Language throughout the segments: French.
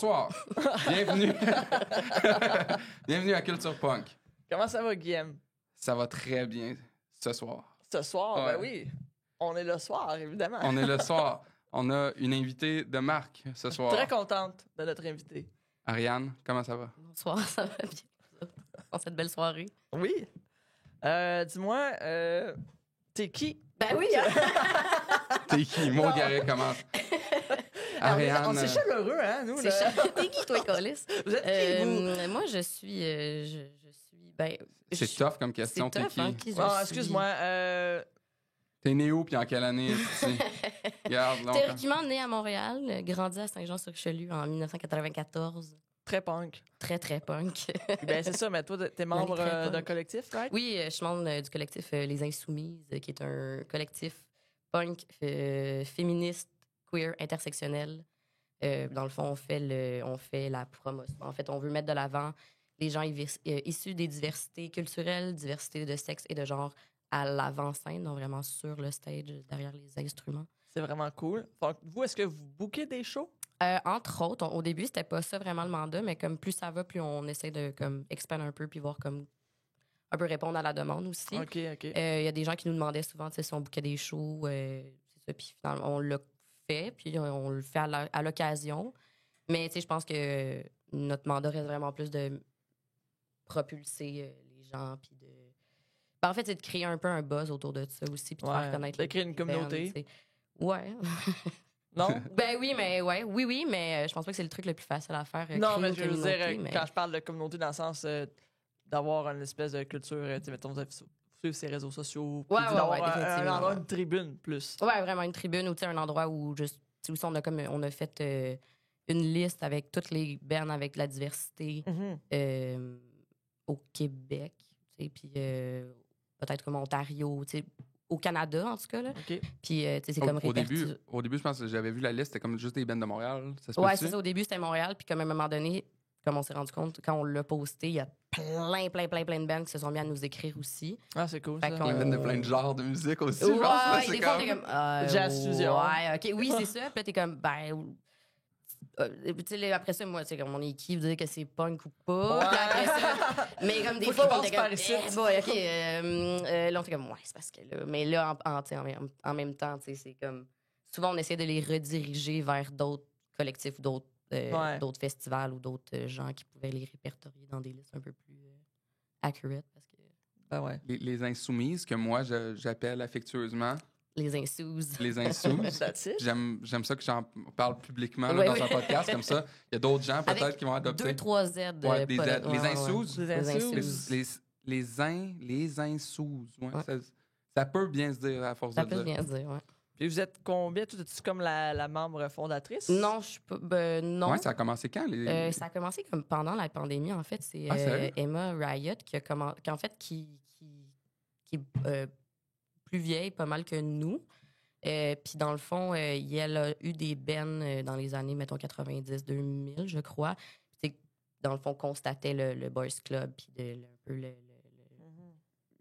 Bonsoir. Bienvenue. Bienvenue à Culture Punk. Comment ça va, Guillaume? Ça va très bien ce soir. Ce soir, Ouais. ben oui. On est le soir, évidemment. On est le soir. On a une invitée de marque ce soir. Très contente de notre invité. Ariane, comment ça va? Bonsoir, ça va bien. Dans cette belle soirée. Oui. Dis-moi, t'es qui? Ben oui, T'es qui? Maud Garret commence. Ariane. C'est chaleureux, hein, nous, C'est là. cher. T'es qui, toi, Colis? Vous êtes qui, vous? Moi, je suis. Ben, C'est tough comme question. C'est T'es tough, qui? hein, qui je Ah, suis. excuse-moi. T'es né où puis en quelle année? Regarde, longtemps. Théoriquement, né à Montréal, grandi à Saint-Jean-sur-Richelieu en 1994. Très punk. Très, très punk. Ben, c'est ça, mais toi, t'es membre Très punk. d'un collectif, right? Oui, je suis membre du collectif Les Insoumises, qui est un collectif punk féministe, queer, intersectionnel. Dans le fond, on fait la promotion. En fait, on veut mettre de l'avant les gens issus des diversités culturelles, diversité de sexe et de genre à l'avant-scène, donc vraiment sur le stage, derrière les instruments. C'est vraiment cool. Fait que vous, est-ce que vous bookez des shows? Entre autres, au début, c'était pas ça vraiment le mandat, mais comme plus ça va, plus on essaie de comme expandre un peu puis voir comme un peu répondre à la demande aussi. OK. Il y a des gens qui nous demandaient souvent si on bookait des shows, c'est ça, puis finalement, on l'a fait, puis on le fait à l'occasion. Mais je pense que notre mandat reste vraiment plus de propulser les gens, puis de... Ben, en fait, c'est de créer un peu un buzz autour de ça aussi, puis de faire connaître de créer une communauté. bands, ouais. Non? Ben oui, mais oui, mais je pense pas que c'est le truc le plus facile à faire. Non, créer mais une je veux dire, communauté, mais- quand je parle de communauté dans le sens d'avoir une espèce de culture, tu sais, mettons, suivre ses réseaux sociaux, puis Ouais, d'avoir définitivement, un endroit, ouais. une tribune plus. Ouais, vraiment une tribune ou un endroit où juste aussi on a fait une liste avec toutes les bands avec de la diversité au Québec, tu sais, puis peut-être comme Ontario, tu sais, au Canada en tout cas là. OK. Puis tu sais, c'est comme Au réparti. début, je pense que j'avais vu la liste, c'était comme juste des bands de Montréal. Ça se Ouais, peut-tu? c'est ça. Au début, c'était Montréal. Puis comme à un moment donné, comme on s'est rendu compte, quand on l'a posté, il y a plein de bands qui se sont mis à nous écrire aussi. Ah, c'est cool, Fait ça. qu'on- Des bands de plein de genres de musique aussi, Ouais, je pense. là, c'est des fois, comme- t'es comme... Jazz fusion. Ouais, OK, oui, c'est ça. Puis là, t'es comme, tu sais, après ça, moi, c'est comme, on est qui dire que c'est punk ou pas. Ouais. Puis après ça, mais comme des Faut fois, qu'il on était passe comme, par ici. boy, OK. Là, on fait comme, ouais, c'est parce que là... Mais là, en même temps, tu sais, c'est comme... Souvent, on essaie de les rediriger vers d'autres collectifs, d'autres festivals ou d'autres gens qui pouvaient les répertorier dans des listes un peu plus accurate. Parce que Ben ouais. Les insoumises, que moi, j'appelle affectueusement les insous... les insouses. That's it. J'aime ça que j'en parle publiquement là, Ouais, dans oui. un podcast comme ça. Il y a d'autres gens peut-être Avec qui vont adopter. 2-3 Z. Ouais, des pas- Z. Les ouais, insous. Les Les insous. insous. Les insous. Ouais, Ouais. ça peut bien se dire à force Ça de peut dire. bien dire, ouais. Puis vous êtes combien? Toi, es-tu comme la membre fondatrice? Non, je suis pas... non. Ouais, ça a commencé quand? Ça a commencé comme pendant la pandémie, en fait. C'est sérieux? Emma Riot qui est plus vieille, pas mal que nous. Puis dans le fond, elle a eu des bennes dans les années, mettons, 90-2000, je crois. Puis dans le fond, constatait le Boys Club, puis un peu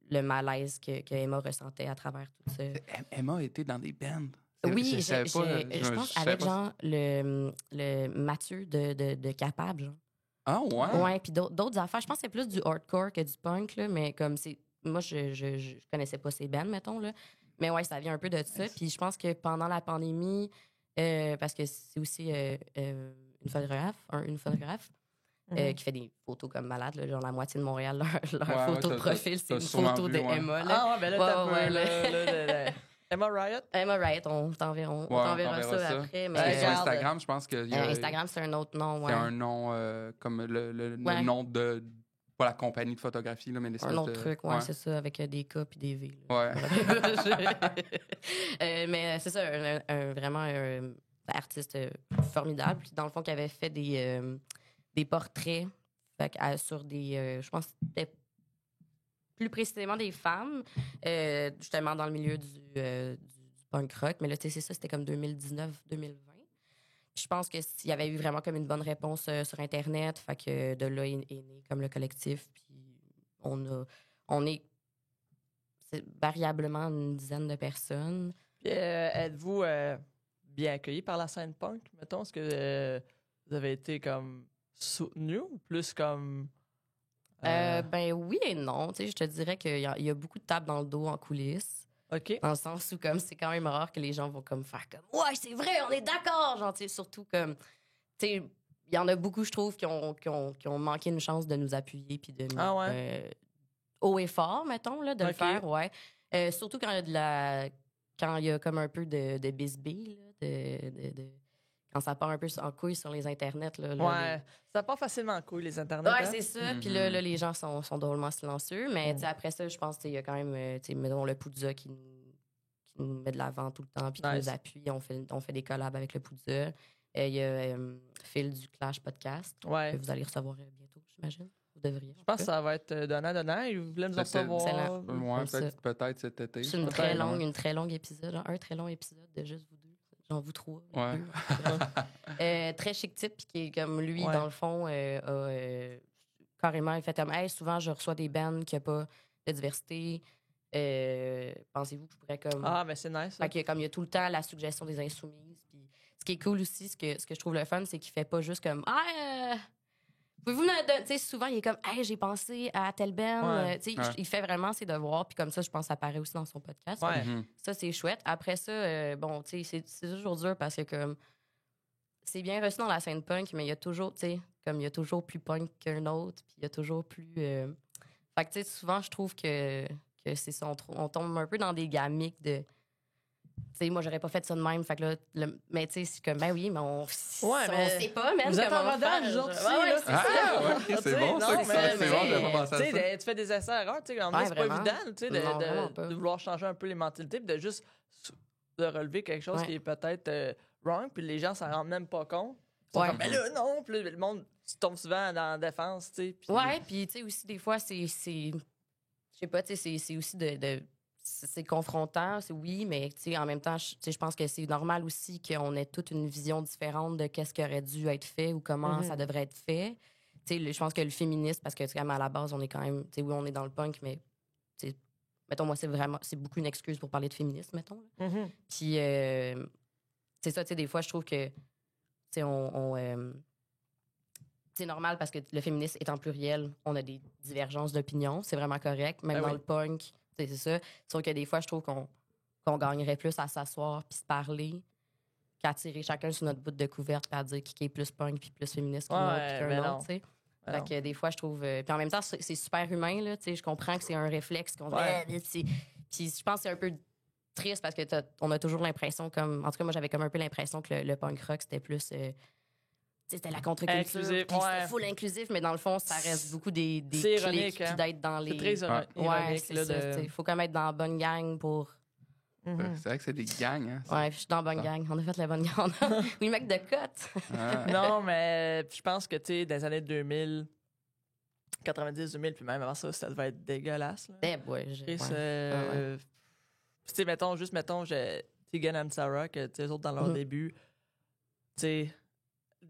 le malaise que Emma ressentait à travers tout ça. Emma était dans des bands. Oui, savais pas, je pense savais avec pas. genre le Mathieu de Capable, genre. Ah ouais? Ouais, puis d'autres affaires. Je pense que c'est plus du hardcore que du punk, là, mais comme c'est... Moi, je connaissais pas ces bands, mettons, là. Mais ouais, ça vient un peu de ça. Puis je pense que pendant la pandémie, parce que c'est aussi une photographe qui fait des photos comme malade, là, genre la moitié de Montréal, leur Ouais, photo ouais, de profil, c'est t'as une sûrement photo vu, de ouais. Emma, là. Ah, ouais, ben là, t'as Ouais, le Emma Riot? Emma Riot, on t'enverra ça après. Mais Parce que sur regarde. Instagram, je pense que Instagram, c'est un autre nom, c'est ouais. un nom comme le Ouais. nom de pas la compagnie de photographie là, mais l'espèce Un autre de truc, ouais, c'est ça, avec des K puis des V. Ouais. Mais c'est ça, vraiment un artiste formidable. Puis dans le fond, qui avait fait des portraits sur des... je pense que c'était plus précisément des femmes, justement dans le milieu du punk rock. Mais là, tu sais, c'est ça, c'était comme 2019-2020. Puis je pense qu'il y avait eu vraiment comme une bonne réponse sur Internet. Fait que de là est né comme le collectif. Puis on est variablement une dizaine de personnes. Puis êtes-vous bien accueilli par la scène punk, mettons? Est-ce que vous avez été comme soutenu ou plus comme. Ben oui et non. Tu sais, je te dirais qu'il y a beaucoup de tables dans le dos en coulisses. OK. Dans le sens où, comme, c'est quand même rare que les gens vont comme faire comme ouais, c'est vrai, on est d'accord. Genre, tu sais, surtout comme. Tu sais, il y en a beaucoup, je trouve, qui ont manqué une chance de nous appuyer puis de nous. Ah ouais? Haut et fort, mettons, là, de le OK. faire, ouais. Surtout quand il y a quand il y a comme un peu de bisbille, là, quand ça part un peu en couille sur les internets. Là, Ouais. Ça part facilement en couille, les internets. Ouais, hein? c'est ça. Puis là, les gens sont drôlement silencieux. Mais tu sais, après ça, je pense qu'il y a quand même, tu sais, mettons, le Poudza qui nous met de l'avant tout le temps, puis qui Nice. nous appuie. On fait des collabs avec le Poudza. Il y a Phil du Clash Podcast, Ouais. que vous allez recevoir bientôt, j'imagine. Vous devriez. Je pense que ça va être donnant. Ils voulaient nous en C'était recevoir. excellent. Ouais, Comme peut-être cet été. C'est une Peut-être, très ouais. longue épisode, genre un très long épisode de juste vous deux. Genre vous trois. les Ouais. deux. Très chic type, puis qui est comme lui, Ouais. dans le fond, carrément, il fait comme, hey, souvent je reçois des bands qui n'ont pas de diversité. Pensez-vous que je pourrais comme. Ah, mais c'est nice. ça. Fait que, comme il y a tout le temps la suggestion des insoumises. Puis ce qui est cool aussi, ce que je trouve le fun, c'est qu'il fait pas juste comme, pouvez-vous me donner. Tu sais, souvent, il est comme, hey, j'ai pensé à tel band. Ouais. Tu sais, Ouais. il fait vraiment ses devoirs. Puis comme ça, je pense que ça paraît aussi dans son podcast. Ouais. Mhm. Ça, c'est chouette. Après ça, bon, tu sais, c'est toujours dur parce que comme c'est bien reçu dans la scène punk, mais il y a toujours, tu sais, comme il y a toujours plus punk qu'un autre, puis il y a toujours plus. Fait que, tu sais, souvent, je trouve que c'est ça, on tombe un peu dans des gamiques de. Tu sais, moi, j'aurais pas fait ça de même. Fait que là, mais tu sais, c'est comme, ben oui, mais on mais sait pas, même. vous êtes en comment rodage, faire. vous autres aussi, Ouais, là. c'est Ah, ça. ouais, ok, Tu c'est sais, bon, non, ça. mais- C'est bon, j'avais pas pensé à Tu ça. sais, tu fais des essais erreurs, tu sais, Ouais, c'est pas vraiment. évident, tu sais, Non, vraiment pas. de vouloir changer un peu les mentalités, puis de juste de relever quelque chose Ouais. qui est peut-être wrong, puis les gens s'en rendent même pas compte. Ils sont Ouais. comme, mais là, non, puis le monde tombe souvent dans la défense, tu sais. puis- Ouais, puis tu sais, aussi, des fois, je sais pas, tu sais, c'est aussi c'est confrontant, c'est oui, mais tu sais, en même temps, tu sais, je pense que c'est normal aussi qu'on ait toute une vision différente de qu'est-ce qui aurait dû être fait ou comment Mhm. ça devrait être fait. Tu sais, je pense que le féminisme, parce que quand même, à la base, on est quand même, tu sais, oui, on est dans le punk, mais tu sais, mettons, moi, c'est beaucoup une excuse pour parler de féminisme, mettons. Là. Mhm. Puis, c'est ça, tu sais, des fois, je trouve que, tu sais, c'est normal parce que le féminisme étant pluriel, on a des divergences d'opinion, c'est vraiment correct. Même Ben dans oui. le punk, tu sais, c'est ça. Sauf que des fois, je trouve qu'on gagnerait plus à s'asseoir puis se parler qu'à tirer chacun sur notre bout de couverte puis à dire qui est plus punk puis plus féministe qu'un Ouais, autre, puis ben qu'un non. autre, tu sais. Ben Fait non. que des fois, je trouve. Puis en même temps, c'est super humain, là. Tu sais, je comprends que c'est un réflexe qu'on Ouais. Puis je pense que c'est un peu triste parce que on a toujours l'impression, comme. En tout cas, moi, j'avais comme un peu l'impression que le punk rock, c'était plus. Tu sais, c'était la contre-culture. Inclusif, puis ouais. C'était full inclusif, mais dans le fond, ça reste beaucoup des C'est clics ironique, puis hein. d'être dans les. C'est très Ouais. ironique, Ouais, c'est là, ça. de... Il faut quand même être dans la bonne gang pour. Mhm. C'est vrai que c'est des gangs, hein. Ouais, puis je suis dans la bonne ça. gang. On a fait la bonne gang. Oui, mec de cote. Ah. Non, mais je pense que, tu sais, dans les années 2000, 90, 2000, puis même avant ça, ça devait être dégueulasse. Là. Eh, ouais, Chris, ouais. tu sais, mettons, j'ai Tegan and Sarah, que, tu sais, eux autres, dans leur Mhm. début, tu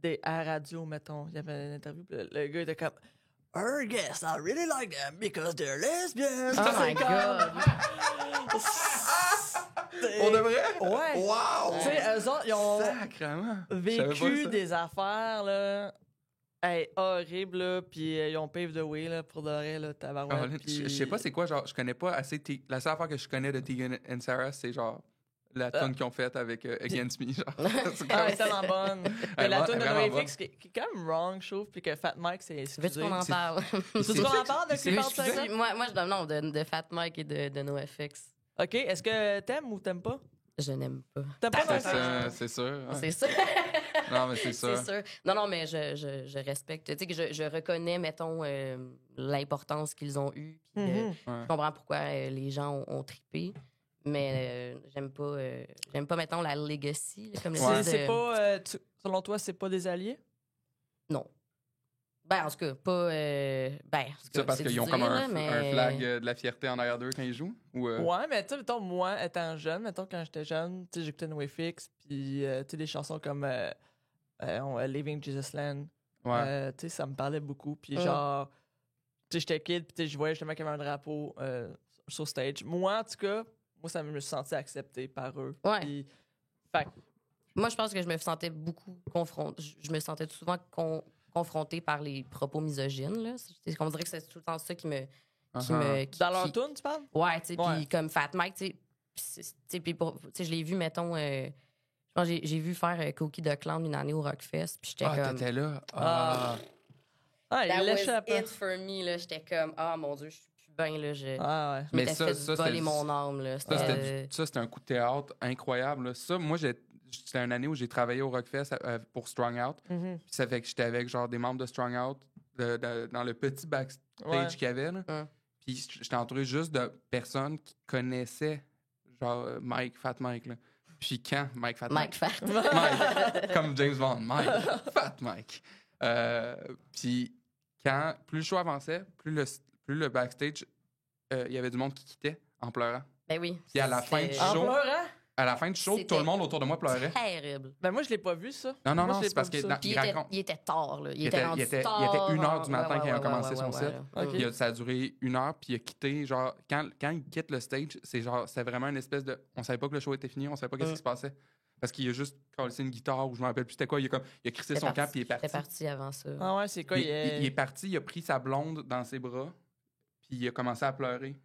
sais, à radio, mettons, il y avait une interview, puis le gars était comme, I guess I really like them because they're lesbians. Oh C'est my comme- God. On devrait? Ouais. Wow! Tu sais, eux autres, ils ont Sacrement! Je savais vécu pas ça. des affaires, là, horribles, là, puis ils ont paved the way, là, pour de vrai, là, tabarouette. Colin, puis- Je sais pas c'est quoi, genre, je connais pas assez. La seule affaire que je connais de Tegan and Sarah, c'est genre la tune qu'ils ont faite avec Against Me. Genre. C'est Ah, comme- elle est tellement bonne. Mais Elle la est tune de vraiment NoFX qui est quand même wrong, je trouve, puis que Fat Mike s'est Veux-tu excusé. qu'on en C'est- parle? Veux-tu qu'on en parle de Il s'est qui parle de excusé? ça? Moi, je donne non de Fat Mike et de NoFX. OK, est-ce que t'aimes ou t'aimes pas? Je n'aime pas. T'aimes pas C'est NoFX? ça, c'est sûr. ouais. C'est ça. Non, mais c'est ça. C'est sûr. Non, mais je respecte. Tu sais que je reconnais, mettons, l'importance qu'ils ont eue. Puis, Mhm. Ouais. je comprends pourquoi les gens ont trippé. Mais j'aime pas, mettons, la legacy. Là, comme le Ouais. disent, C'est pas, selon toi, c'est pas des alliés? Non. Ben, en tout cas, pas. Ben, en tout C'est ça cas, parce c'est qu'ils du ont dire, comme là, un mais- flag de la fierté en arrière d'eux quand ils jouent? Ou, Ouais, mais tu sais, mettons, moi, étant jeune, mettons, quand j'étais jeune, tu sais, j'écoutais NoFX, puis tu sais, des chansons comme Living Jesus Land, Ouais. tu sais, ça me parlait beaucoup, puis Mm. genre, tu sais, j'étais kid, puis tu sais, je voyais justement qu'il y avait un drapeau sur stage. Moi, en tout cas, moi, ça me suis senti accepté par eux. Ouais. Puis, fait que Moi, je pense que je me sentais beaucoup confrontée. Je me sentais souvent confrontée par les propos misogynes. Là. On dirait que c'est tout le temps ça qui me. Dans leur tune, tu parles? Ouais, tu sais, Ouais. puis comme Fat Mike, tu sais. Puis je l'ai vu, mettons. Je pense que j'ai vu faire Cookie de Clown une année au Rockfest. Puis j'étais comme. T'étais là? Ah, il That was l'échappe. it for me, là. J'étais comme, mon Dieu, je suis plus bien, là. Je Ouais. Mais m'étais ça, fait ça, voler c'était- mon âme, là. Ça, c'était un coup de théâtre incroyable. Là. Ça, moi, c'était une année où j'ai travaillé au Rockfest pour Strong Out. Mhm. Puis ça fait que j'étais avec genre des membres de Strong Out dans le petit backstage Ouais. qu'il y avait. Là. Puis j'étais entouré juste de personnes qui connaissaient genre Fat Mike. Là. Puis quand Fat Mike Fat. Mike, comme James Bond, Fat Mike. Puis quand plus le show avançait, plus le backstage, il y avait du monde qui quittait en pleurant. Ben oui. Puis à la fin du En show, pleurant? à la fin du show, C'était tout le monde autour de moi pleurait. Terrible. Ben moi, je l'ai pas vu, ça. Non, Moi, je non, l'ai c'est pas parce vu, que ça. Puis il était tard, là. Il était rendu il était tard. 1h du matin Ouais, quand il a ouais, commencé ouais, son ouais, set. ouais. Ok. Puis ça a duré 1 heure, puis il a quitté, genre, quand il quitte le stage, c'est vraiment une espèce de. On savait pas que le show était fini, on savait pas qu'est-ce qui se passait. Parce qu'il a juste collé une guitare, ou je me rappelle plus c'était quoi, il a crissé son camp, puis il est parti. Il était parti avant ça. Ah ouais, c'est quoi? Il est parti, il a pris sa blonde dans ses bras, puis il a commencé à pleurer.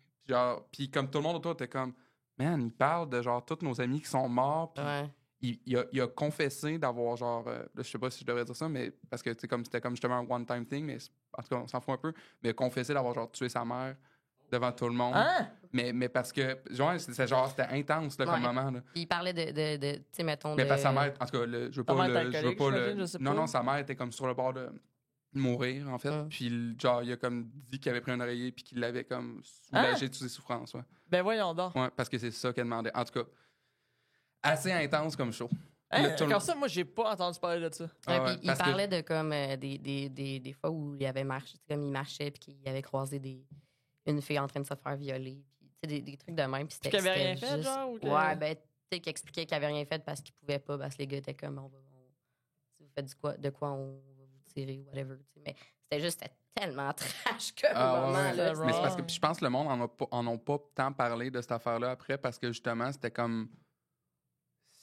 Puis comme tout le monde autour était comme, man, il parle de genre tous nos amis qui sont morts, puis Ouais. il a confessé d'avoir genre, là, je sais pas si je devrais dire ça, mais parce que c'était comme justement un one-time thing, mais en tout cas, on s'en fout un peu, mais il a confessé d'avoir genre tué sa mère devant tout le monde. Hein? Mais parce que, genre, c'était intense là, comme Ouais. moment. Là. Puis il parlait de tu sais, mettons. Mais de... parce que sa mère, en tout cas, je veux Ta pas mère est le. Je veux alcoolique, pas j'imagine, je sais non, pas. non, sa mère était comme sur le bord de mourir, en fait. Hum. Puis, genre, il a comme dit qu'il avait pris un oreiller puis qu'il l'avait comme soulagé de toutes ses souffrances. Ouais. Ben voyons donc. Ouais, parce que c'est ça qu'elle demandait. En tout cas, assez intense comme show. Hein, tout le- comme ça, moi, j'ai pas entendu parler de ça. Ouais, Ah ouais, puis il parce que- parlait de comme des fois où il avait marché, comme il marchait puis qu'il avait croisé une fille en train de se faire violer, puis tu sais, des trucs de même. Puis Puis qu'il avait c'était rien fait, juste- genre? Ou que... Ouais, ben, tu sais, qu'il expliquait qu'il avait rien fait parce qu'il pouvait pas, parce que les gars étaient comme, si vous faites de quoi on va vous tirer, whatever. Tu sais. Mais c'était tellement trash comme Ah, moment. ouais. Là, Mais Mais c'est parce que c'était- puis je pense que le monde en a pas tant parlé de cette affaire-là après parce que justement, c'était comme.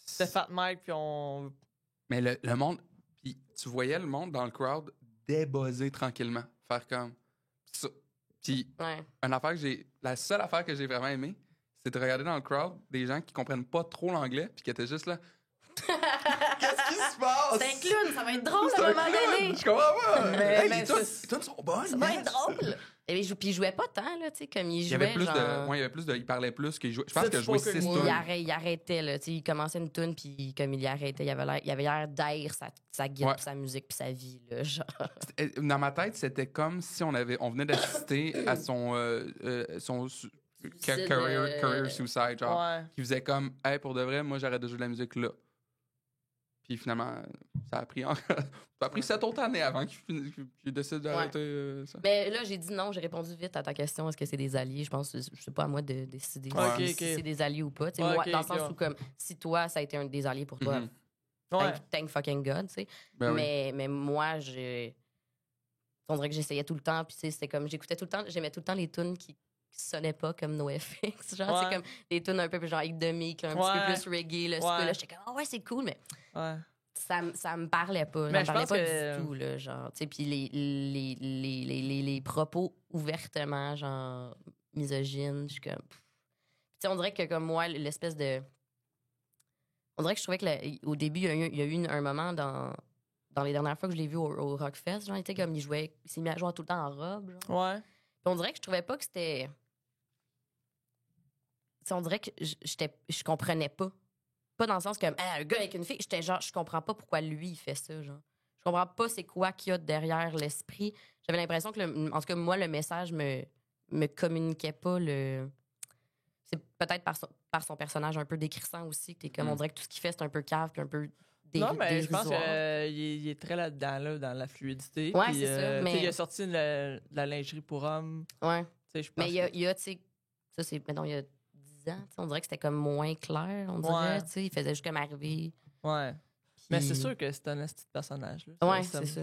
C'était Fat Mike, puis on... Mais le monde. Puis tu voyais le monde dans le crowd débuzzer tranquillement. Faire comme. Ça. Puis Ouais. la seule affaire que j'ai vraiment aimée, c'est de regarder dans le crowd des gens qui comprennent pas trop l'anglais puis qui étaient juste là. Qu'est-ce qui se passe? C'est un clown, ça va être drôle C'est à un un moment clown, donné. je comprends pas. Mais Hey, les c'est- tunes sont bonnes. Ça va yes. être drôle. Et puis il jouait pas tant, là, tu sais, comme il Il y jouait. avait plus genre... de. Ouais, il y avait plus de. Il parlait plus qu'il jouait. Je pense C'est que jouait spoken 6 word. tunes. Il arrêtait, là. Tu sais, il commençait une tune, puis comme il y arrêtait, il avait l'air d'haïr sa guide, Ouais. puis sa musique, puis sa vie, là. Genre. Dans ma tête, c'était comme si on venait d'assister à son Suicide, career suicide, genre. Ouais. Qui faisait comme, hey, pour de vrai, moi, j'arrête de jouer de la musique là. Puis finalement, ça a pris, ça a pris 7 autres années avant qu'il décide d'arrêter ça. Mais là, j'ai dit non, j'ai répondu vite à ta question. Est-ce que c'est des alliés? Je pense que c'est pas à moi de décider Ouais. si Ok, ok. c'est des alliés ou pas. Tu sais, Ouais, moi, ok, dans le sens ok. où, comme, si toi, ça a été un des alliés pour toi, Mhm. Ouais. thank fucking God, tu sais. Ben oui. mais moi, on dirait que j'essayais tout le temps. Puis, tu sais, c'était comme, j'écoutais tout le temps, j'aimais tout le temps les tunes qui sonnaient pas comme NoFX. Genre, Ouais. c'est comme des tunes un peu plus genre Demic, un Ouais. petit peu plus reggae. Là, Ouais. là j'étais comme, ah ouais, c'est cool, mais Ouais. ça me parlait pas. Mais Ça me je parlait pense pas que- du tout, là, genre. Tu sais, puis les propos ouvertement, genre, misogynes, je suis comme... Tu sais, on dirait que, comme moi, l'espèce de... On dirait que je trouvais que, au début, il y a eu un moment dans les dernières fois que je l'ai vu au Rockfest, genre, il était comme, il s'est mis à jouer tout le temps en robe, genre. Ouais. Puis on dirait que je trouvais pas que c'était... Tu sais, on dirait que je comprenais pas. Pas dans le sens comme, un gars avec une fille, j'étais genre, je comprends pas pourquoi lui, il fait ça, genre. Je comprends pas c'est quoi qu'il y a derrière l'esprit. J'avais l'impression que, en tout cas, moi, le message me communiquait pas le... C'est peut-être par son personnage un peu décrissant aussi, que t'es comme, on dirait que tout ce qu'il fait, c'est un peu cave, puis un peu Non, mais je pense dérisoire. qu'il est très là-dedans, là, dans la fluidité. Ouais, Puis, c'est ça, tu sais, mais- il a sorti de la lingerie pour hommes. Ouais. Tu sais, je pense Mais il y a, tu sais, ça, c'est, mettons, il y a 10 ans, tu sais, on dirait que c'était comme moins clair, on dirait, Ouais. tu sais, il faisait juste comme arriver. Ouais. Mais c'est puis- sûr que c'est un petit personnage. Là. Ouais, c'est ça.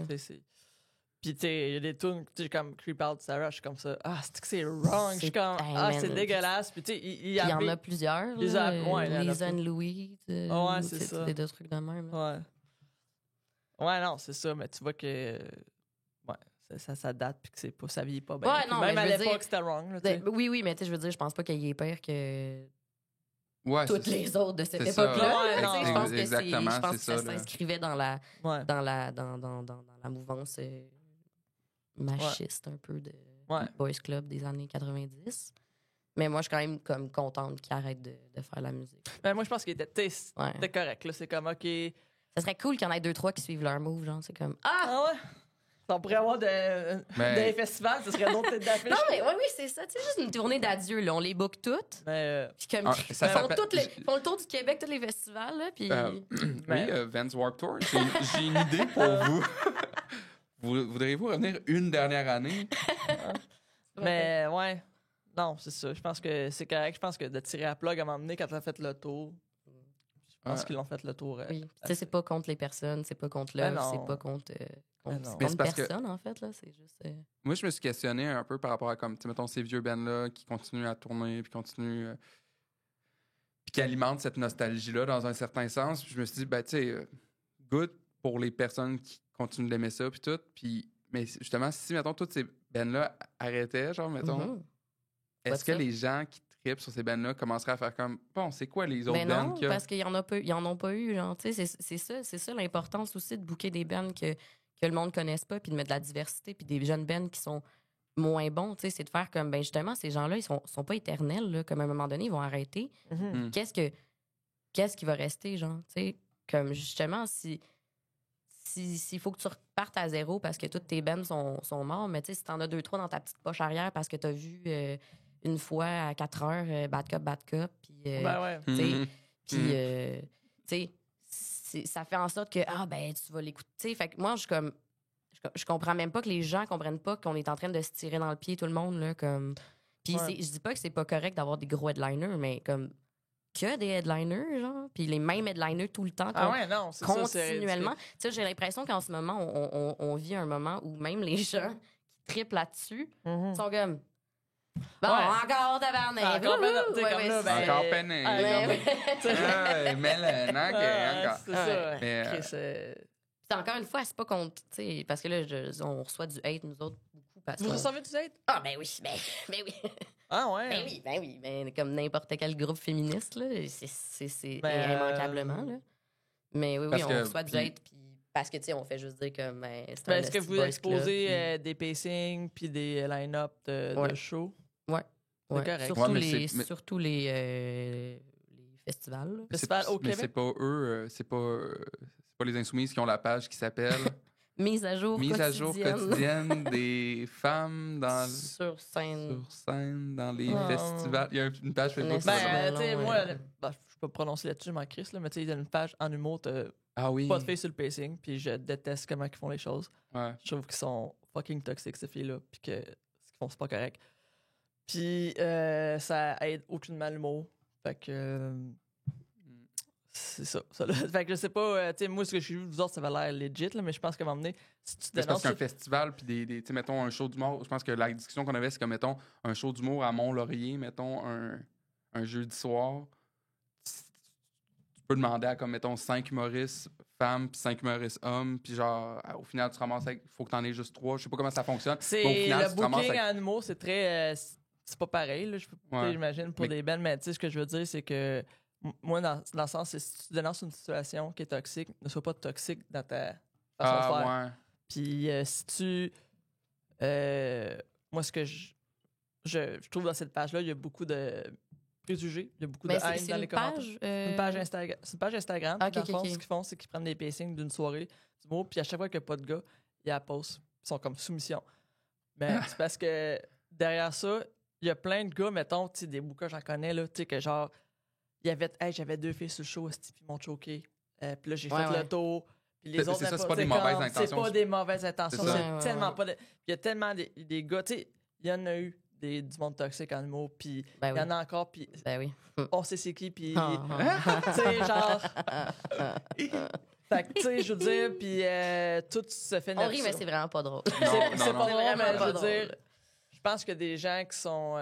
Puis, tu sais, il y a des tunes, tu sais, comme Creep Out Sarah, je suis comme ça. Ah, c'est que c'est wrong. Je suis comme, c'est dégueulasse. Puis, tu sais, il y en a plusieurs. Lisa and Louis. Ouais, c'est ça. Des deux trucs de même. Ouais. Ouais, non, c'est ça. Mais tu vois que. Ouais, ça date. Puis que c'est pas, ça vieillit pas bien. Ouais, non, même mais à l'époque, c'était wrong. Là, oui, mais tu sais, je veux dire, je pense pas qu'il est pire que. Ouais, toutes les autres de cette ça. époque-là. Ouais, je pense que exactement, je pense que ça là. s'inscrivait dans la mouvance machiste un peu de Boys Club des années 90. Mais moi, je suis quand même comme contente qu'il arrête de faire la musique. Ben, moi, je pense qu'il était correct. Là. C'est comme, OK. Ça serait cool qu'il y en ait 2-3 qui suivent leur move. Genre, c'est comme, Ah ouais? On pourrait avoir des festivals, ce serait d'autres têtes d'affiche. Non, mais oui, c'est ça. C'est juste une tournée d'adieu. Là. On les book toutes. Puis comme, ils font le tour du Québec, tous les festivals. Là, puis... Vans Warped Tour. J'ai une idée pour vous. Voudriez-vous revenir une dernière année? Mais ouais. Non, c'est ça. Je pense que c'est correct. Je pense que de tirer à plug à m'emmener quand t'as fait le tour. Je pense qu'ils l'ont fait le tour. Oui. C'est pas contre les personnes, c'est pas contre l'œuvre, c'est pas contre personne, en fait. Là. C'est juste. Moi, je me suis questionné un peu par rapport à, comme, mettons, ces vieux bands-là qui continuent à tourner, puis continuent. Puis qui alimentent cette nostalgie-là dans un certain sens. Puis je me suis dit, ben, tu sais, good pour les personnes qui continuent d'aimer ça, puis tout. Puis, mais justement, si, mettons, toutes ces bands-là arrêtaient, genre, mettons, est-ce que les gens qui trippent sur ces bands-là commenceraient à faire comme, bon, c'est quoi les autres bands? Non, parce qu'ils en ont pas eu, genre, tu sais, c'est ça l'importance aussi de booker des bands que le monde ne connaisse pas, puis de mettre de la diversité, puis des jeunes bands qui sont moins bons, tu sais, c'est de faire comme, ben justement, ces gens-là, ils sont pas éternels, là, comme à un moment donné, ils vont arrêter. Qu'est-ce qui va rester, genre, tu sais, comme justement, s'il faut que tu repartes à zéro parce que toutes tes bands sont morts, mais tu sais, si t'en as 2-3 dans ta petite poche arrière parce que t'as vu une fois à 4 heures Bad Cop, puis tu sais, ça fait en sorte que tu vas l'écouter. Fait que moi, je comprends même pas que les gens comprennent pas qu'on est en train de se tirer dans le pied tout le monde là, comme. Puis je dis pas que c'est pas correct d'avoir des gros headliners, mais comme que des headliners, genre, puis les mêmes headliners tout le temps, continuellement. Tu sais, j'ai l'impression qu'en ce moment, on vit un moment où même les gens qui trippent là-dessus sont comme. Bon, encore tabarnak. Encore peiné. Puis encore une fois, c'est pas contre. Parce que là, on reçoit du hate, nous autres, beaucoup. Vous recevez du hate? Ah, ben oui, ben oui. Ah ouais? Ben oui. Comme n'importe quel groupe féministe, là, c'est immanquablement. Là. Mais oui, on reçoit du hate, puis parce que, tu sais, on fait juste dire que c'est est-ce que vous exposez des pacings puis des line-up de shows? Ouais. C'est correct. Surtout les festivals. Festivals au Québec? Mais c'est pas eux, c'est pas les Insoumises qui ont la page qui s'appelle Mise à jour quotidienne des femmes sur scène dans les festivals. Il y a une page Facebook. Tu sais, moi, je peux pas prononcer là-dessus, je m'en crisse, mais tu sais, il y a une page en humour, pas de filles sur le pacing, puis je déteste comment ils font les choses. Ouais. Je trouve qu'ils sont fucking toxiques, ces filles-là, puis que ce qu'ils font, c'est pas correct. Puis ça aide aucunement l'humour. Fait que c'est ça. Fait que je sais pas, tu sais, moi, ce que j'ai vu, vous autres, ça va l'air legit, là, mais je pense qu'à un moment donné, si tu dénonces. Parce qu'un festival, puis tu sais, mettons, un show d'humour, je pense que la discussion qu'on avait, c'est comme, mettons, un show d'humour à Mont-Laurier, mettons, un jeudi soir. Tu peux demander à, comme, mettons, 5 humoristes femmes, puis 5 humoristes hommes, puis genre, au final, tu ramasses avec. Il faut que t'en aies juste 3. Je sais pas comment ça fonctionne. Le booking en humour, c'est très. C'est pas pareil, là, j'imagine, pour des bands, mais tu sais, ce que je veux dire, c'est que moi, dans le sens, c'est si tu dénonces une situation qui est toxique, ne sois pas toxique dans ta façon de faire. Ouais. Puis si tu... moi, ce que je trouve dans cette page-là, il y a beaucoup de préjugés, il y a beaucoup de haine dans les commentaires. C'est une page Instagram. C'est une page Instagram. Dans le fond, ce qu'ils font, c'est qu'ils prennent des pacings d'une soirée d'humour, puis à chaque fois qu'il n'y a pas de gars, ils la postent. Ils sont comme soumission. Mais c'est parce que derrière ça, il y a plein de gars, mettons, tu sais, des bouquins, j'en connais, là, tu sais, que genre, j'avais 2 filles sur le show, puis ils m'ont choqué. Puis là, j'ai fait le tour. Puis les autres, c'est pas des mauvaises intentions. C'est pas des mauvaises intentions. C'est tellement pas. Il y a tellement des gars, tu sais, il y en a eu du monde toxique en humour, puis il y en a encore, puis on sait c'est qui, puis tu sais, genre. Fait que, tu sais, je veux dire, puis tout se fait On rit, mais c'est vraiment pas drôle. C'est pas drôle, mais je veux dire, je pense que des gens qui sont...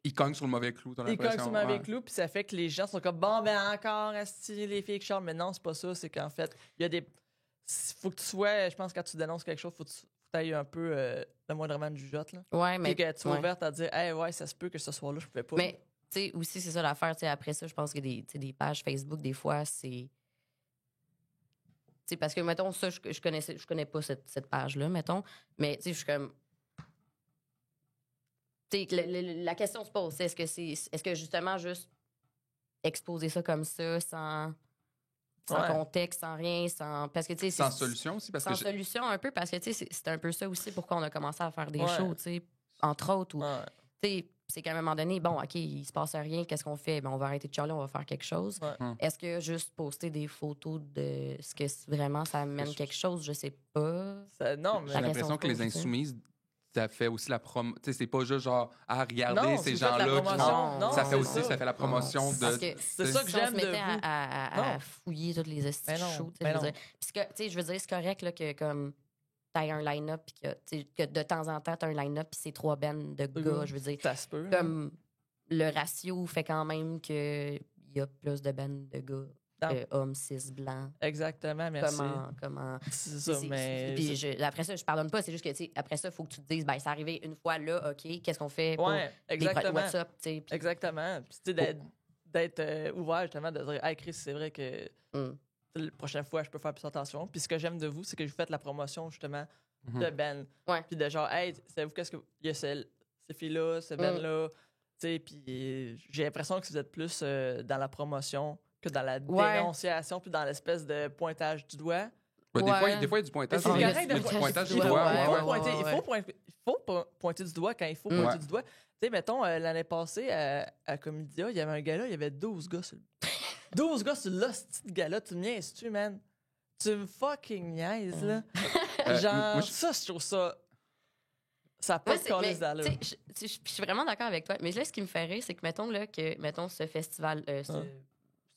Ils cognent sur le mauvais clou, t'as l'impression. Ils cognent sur le mauvais clou, puis ça fait que les gens sont comme, bon, ben encore, asti, les filles qui chantent. Mais non, c'est pas ça. C'est qu'en fait, il y a des... Faut que tu sois... Je pense que quand tu dénonces quelque chose, faut que tu ailles un peu le moindrement de jugeote, là. Ouais, mais... Puis que tu sois ouverte à dire, hey, ouais, ça se peut que ce soir-là, je pouvais pas. Mais, tu sais, aussi, c'est ça l'affaire. Tu sais, après ça, je pense que des pages Facebook, des fois, c'est... Tu sais, parce que, mettons, ça, je connais pas cette page-là, mettons. Mais, tu sais, je suis comme... Tu sais, la question se pose, est-ce que justement, juste exposer ça comme ça, sans contexte, sans rien, parce que, tu sais... Sans solution aussi, parce que... Sans solution, un peu, parce que, tu sais, c'est un peu ça aussi pourquoi on a commencé à faire des shows, tu sais, entre autres, ou... Tu sais, c'est qu'à un moment donné, bon, OK, il se passe rien, qu'est-ce qu'on fait? Ben, on va arrêter de chialer, on va faire quelque chose. Est-ce que juste poster des photos de ce que vraiment ça amène quelque chose? Je sais pas. Non, mais j'ai l'impression que les Insoumises, ça fait aussi la promotion. Tu sais, c'est pas juste genre, regardez ces gens-là qui font. Ça fait aussi, ça fait la promotion de. C'est ça que j'aime de vous. À fouiller toutes les shows. Je veux dire, c'est correct là, que comme t'as un line-up puis que de temps en temps t'as un line-up puis c'est 3 bands de gars, je veux dire. Ça se peut. Comme le ratio fait quand même qu'il y a plus de bands de gars que hommes cis blancs. Exactement, merci. Comment c'est ça, mais... Puis après ça, je pardonne pas, c'est juste que, tu sais, après ça, il faut que tu te dises, ben, c'est arrivé une fois là, OK, qu'est-ce qu'on fait pour exactement. what's up, tu sais. Exactement. Puis, tu sais, d'être ouvert, justement, de dire, hey, Chris, c'est vrai que la prochaine fois, je peux faire plus attention. Puis ce que j'aime de vous, c'est que vous faites la promotion, justement, de Ben. Puis de genre, hey, savez-vous qu'est-ce que... Il y a ces filles-là, ce Ben-là, tu sais, puis j'ai l'impression que vous êtes plus dans la promotion que dans la dénonciation, puis dans l'espèce de pointage du doigt. Des fois, il y a du pointage. C'est correct du pointage du doigt. Il faut pointer du doigt quand il faut pointer du doigt. Tu sais, mettons, l'année passée, à Comédia, il y avait un gars-là, il y avait 12 gars sur 12 gars sur l'hostie de gars-là. Tu me niaises-tu, man? Tu me fucking niaises, là. Genre, ça, je trouve ça... Ça n'a pas de calice d'allure. Je suis vraiment d'accord avec toi. Mais là, ce qui me fait rire, c'est que, mettons, ce festival...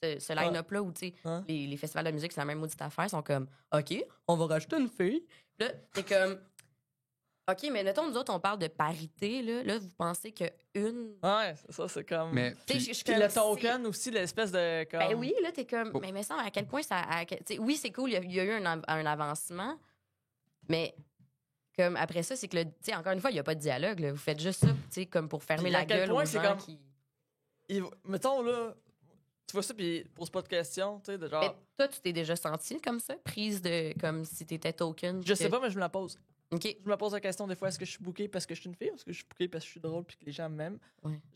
ce line-up-là où, tu sais, les festivals de musique, c'est la même maudite affaire, sont comme, OK, on va rajouter une fille. Là, t'es comme, OK, mais mettons, nous autres, on parle de parité, là vous pensez qu'une... Ouais, ça, c'est comme... Mais puis le token aussi, l'espèce de... Comme... Ben oui, là, t'es comme, mais ça, à quel point ça... oui, c'est cool, il y a eu un avancement, mais... Comme après ça, c'est que, tu sais, encore une fois, il n'y a pas de dialogue, là. Vous faites juste ça, tu sais, comme pour fermer la gueule aux gens qui... Mettons, là... Tu vois ça, puis pose pas de questions, tu sais, de genre... Mais toi, tu t'es déjà senti comme ça, prise de... Comme si t'étais token? Je sais pas, mais je me la pose. OK. Je me pose la question des fois, est-ce que je suis bookée parce que je suis une fille ou est-ce que je suis bookée parce que je suis drôle puis que les gens m'aiment?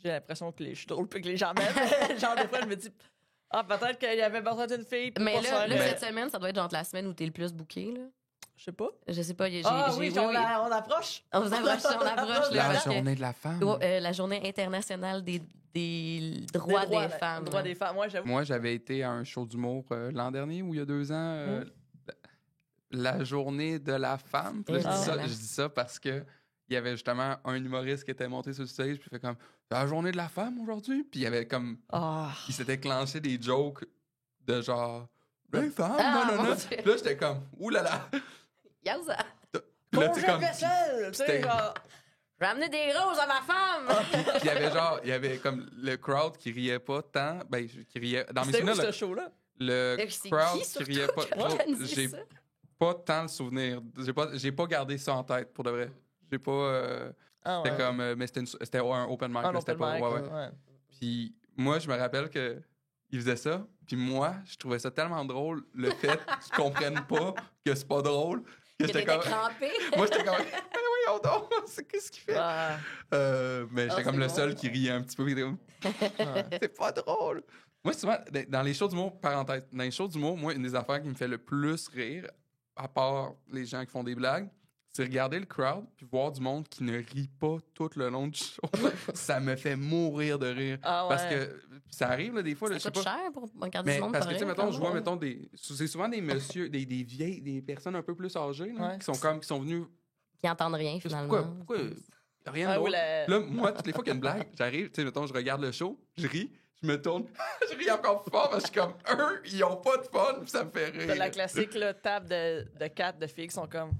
J'ai l'impression que je suis drôle puis que les gens m'aiment. Genre, des fois, je me dis, peut-être qu'il y avait besoin d'une fille. Mais là, cette semaine, ça doit être genre la semaine où t'es le plus booké, là. Je sais pas. Je sais pas. On approche. On approche. La journée de la femme. La journée internationale des droits des femmes. Droits des femmes, j'avoue. Moi, j'avais été à un show d'humour l'an dernier ou il y a 2 ans. La journée de la femme. Puis là, je dis ça parce que il y avait justement un humoriste qui était monté sur le stage puis il fait comme la journée de la femme aujourd'hui. Puis il y avait comme il s'était clenché des jokes de genre les femmes, non. Puis là, j'étais comme oulala. Yowza! Congé de vaisselle! Tu sais, genre... Ramener des roses à ma femme! Puis il y avait comme le crowd qui riait pas tant. Ben, qui riait... Dans mes souvenirs, ce show-là? Le crowd qui riait pas trop. J'ai pas tant le souvenir. J'ai pas gardé ça en tête, pour de vrai. J'ai pas... c'était comme... mais c'était un open mic. C'était pas... Ouais. Puis moi, je me rappelle que il faisait ça, puis moi, je trouvais ça tellement drôle, le fait qu'ils comprennent pas que c'est pas drôle. Que j'étais comme... crampé. Moi, j'étais comme, oui, donc, qu'est-ce qu'il fait? Mais j'étais comme le seul qui riait un petit peu. C'est pas drôle. Moi, souvent, dans les shows d'humour, parenthèse, dans les shows d'humour, moi, une des affaires qui me fait le plus rire, à part les gens qui font des blagues, c'est regarder le crowd puis voir du monde qui ne rit pas tout le long du show. Ça me fait mourir de rire. Parce que ça arrive, là, des fois. Ça coûte cher pour regarder du monde. Parce que, tu sais, mettons, je vois, mettons, c'est souvent des messieurs, des vieilles, des personnes un peu plus âgées, là, qui sont venus... Qui entendent rien, finalement. Pourquoi Rien de drôle. Là, moi, toutes les fois qu'il y a une blague, j'arrive, tu sais, mettons, je regarde le show, je ris, je me tourne, je ris encore plus fort parce que je suis comme, eux, ils ont pas de fun, puis ça me fait rire. T'as la classique, là, table de 4 de filles qui sont comme.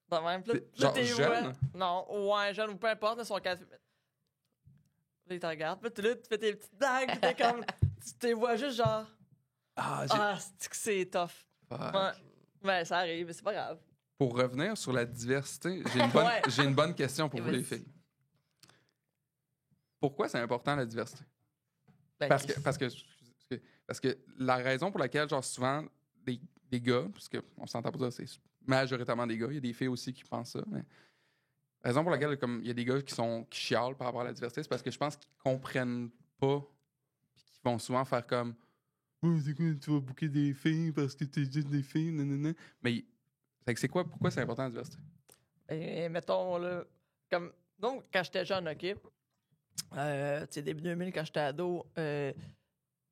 Dans même. Genre jeune? Non, ouais, jeune ou peu importe, ils sont 4. Là, ils te regardent, puis là, tu fais tes petites blagues, puis t'es comme. Tu te vois juste genre. C'est tough. Ouais, ça arrive, mais c'est pas grave. Pour revenir sur la diversité, j'ai une bonne question pour vous, les filles. Pourquoi c'est important, la diversité? Parce que la raison pour laquelle, genre, souvent, des gars, parce qu'on s'entend pas dire, c'est majoritairement des gars, il y a des filles aussi qui pensent ça, mais la raison pour laquelle, comme, il y a des gars qui chialent par rapport à la diversité, c'est parce que je pense qu'ils comprennent pas, puis qu'ils vont souvent faire comme « c'est quoi, tu vas booker des filles parce que t'es juste des filles, nanana. » Mais c'est quoi, pourquoi c'est important, la diversité? Et mettons, là, comme, donc, quand j'étais jeune, OK, tu sais, début 2000, quand j'étais ado,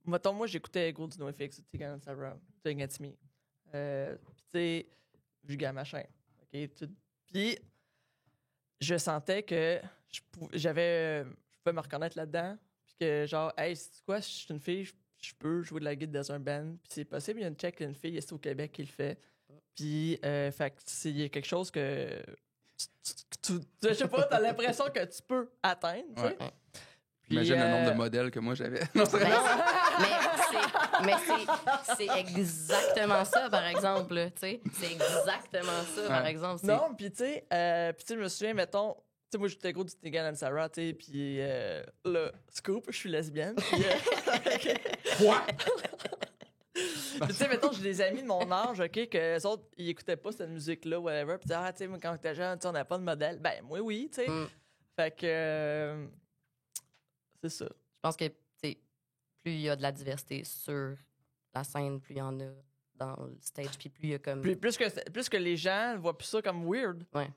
mettons, moi, j'écoutais Gros du NoFX, Tegan and Sarah, Against Me. Puis, tu sais, Vulgaire Machin. OK? Puis, je sentais que je pouvais me reconnaître là-dedans. Puis que, genre, hey, c'est quoi, si je suis une fille, je peux jouer de la guitare dans un band. Puis, c'est possible, il y a une fille ici au Québec qui le fait. Puis, fait que il y a quelque chose que. Je sais pas, t'as l'impression que tu peux atteindre, tu sais. Puis, imagine le nombre de modèles que moi j'avais. Non, mais c'est exactement ça, par exemple. C'est exactement ça, par exemple. Non, puis tu sais, je me souviens, mettons, tu sais, moi j'étais gros du Tegan and Sarah, tu sais, puis là, scoop, je suis lesbienne. Quoi? Tu sais, mettons, j'ai des amis de mon âge, OK, que les autres, ils écoutaient pas cette musique-là, whatever. Puis, tu sais, moi, quand j'étais jeune, on n'avait pas de modèle. Ben, moi, oui, tu sais. Fait que. C'est ça. Je pense que, tu sais, plus il y a de la diversité sur la scène, plus il y en a dans le stage, puis plus il y a comme. Plus que les gens voient plus ça comme weird. Ouais.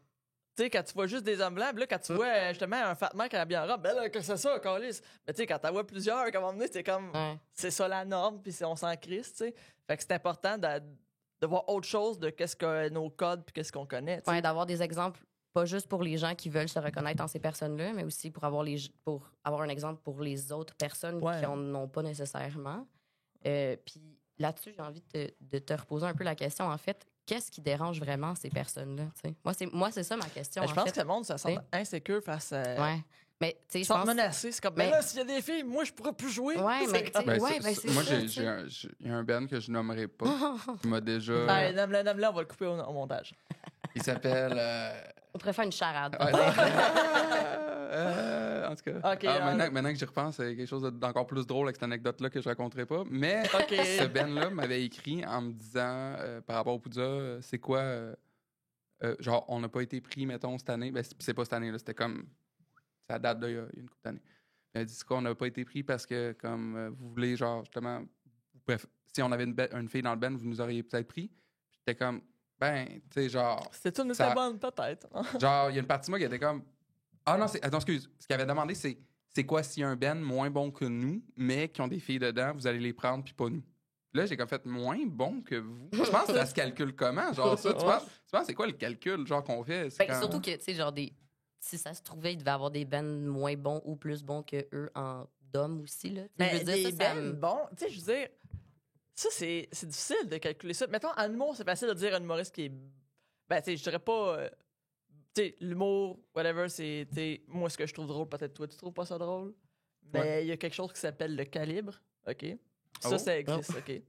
Tu sais, quand tu vois juste des hommes blancs, là, quand tu vois justement un fat man qui est bien en robe, ben là, que c'est ça, câlisse. Mais tu sais, quand tu vois plusieurs, à un moment donné, c'est comme. Ouais. C'est ça la norme, puis on s'en crisse, tu sais. Fait que c'est important de voir autre chose de qu'est-ce que nos codes, puis qu'est-ce qu'on connaît. Ouais, d'avoir des exemples, pas juste pour les gens qui veulent se reconnaître en ces personnes-là, mais aussi pour avoir un exemple pour les autres personnes qui en ont pas nécessairement. Puis là-dessus, j'ai envie de te reposer un peu la question, en fait. Qu'est-ce qui dérange vraiment ces personnes-là? T'sais? Moi, c'est ça ma question. Je pense que le monde se sent insécure face à. Ouais. Mais, ils sont menacés. C'est comme, là, s'il y a des filles, moi, je pourrais plus jouer. Ouais, mais moi, il y a un band que je nommerai pas qui m'a déjà. Allez, nomme-le, on va le couper au montage. Il s'appelle. On pourrait faire une charade. En tout cas, maintenant que j'y repense, c'est quelque chose d'encore plus drôle avec cette anecdote-là que je raconterai pas. Mais ce Ben-là m'avait écrit en me disant, par rapport au Poudja, c'est quoi, genre, on n'a pas été pris, mettons, cette année. Ben, c'est pas cette année, là, c'était comme, ça date d'il y a une couple d'années. Il a dit, c'est quoi, on n'a pas été pris parce que, comme, vous voulez, genre, justement, si on avait une fille dans le Ben, vous nous auriez peut-être pris. Puis j'étais comme, ben, tu sais, genre. C'est une très bonne, peut-être. Genre, il y a une partie de moi qui était comme. Ah non, attends, excuse. Ce qu'il avait demandé, c'est quoi s'il y a un Ben moins bon que nous, mais qui ont des filles dedans, vous allez les prendre, puis pas nous. Là, j'ai comme fait moins bon que vous. Tu penses que ça se calcule comment, genre ça? Tu penses c'est quoi le calcul, genre, qu'on fait? Surtout que, tu sais, genre, si ça se trouvait, il devait avoir des Ben moins bons ou plus bons que eux en d'hommes aussi, là. Mais je veux dire, des Ben bons, tu sais, je veux dire. Ça, c'est difficile de calculer ça. Mettons, en humour, c'est facile de dire un humoriste qui est. Ben, tu sais, je dirais pas. Tu sais, l'humour, whatever, c'est. Moi, ce que je trouve drôle, peut-être toi, tu trouves pas ça drôle. Mais il y a quelque chose qui s'appelle le calibre. OK? Ça existe. OK?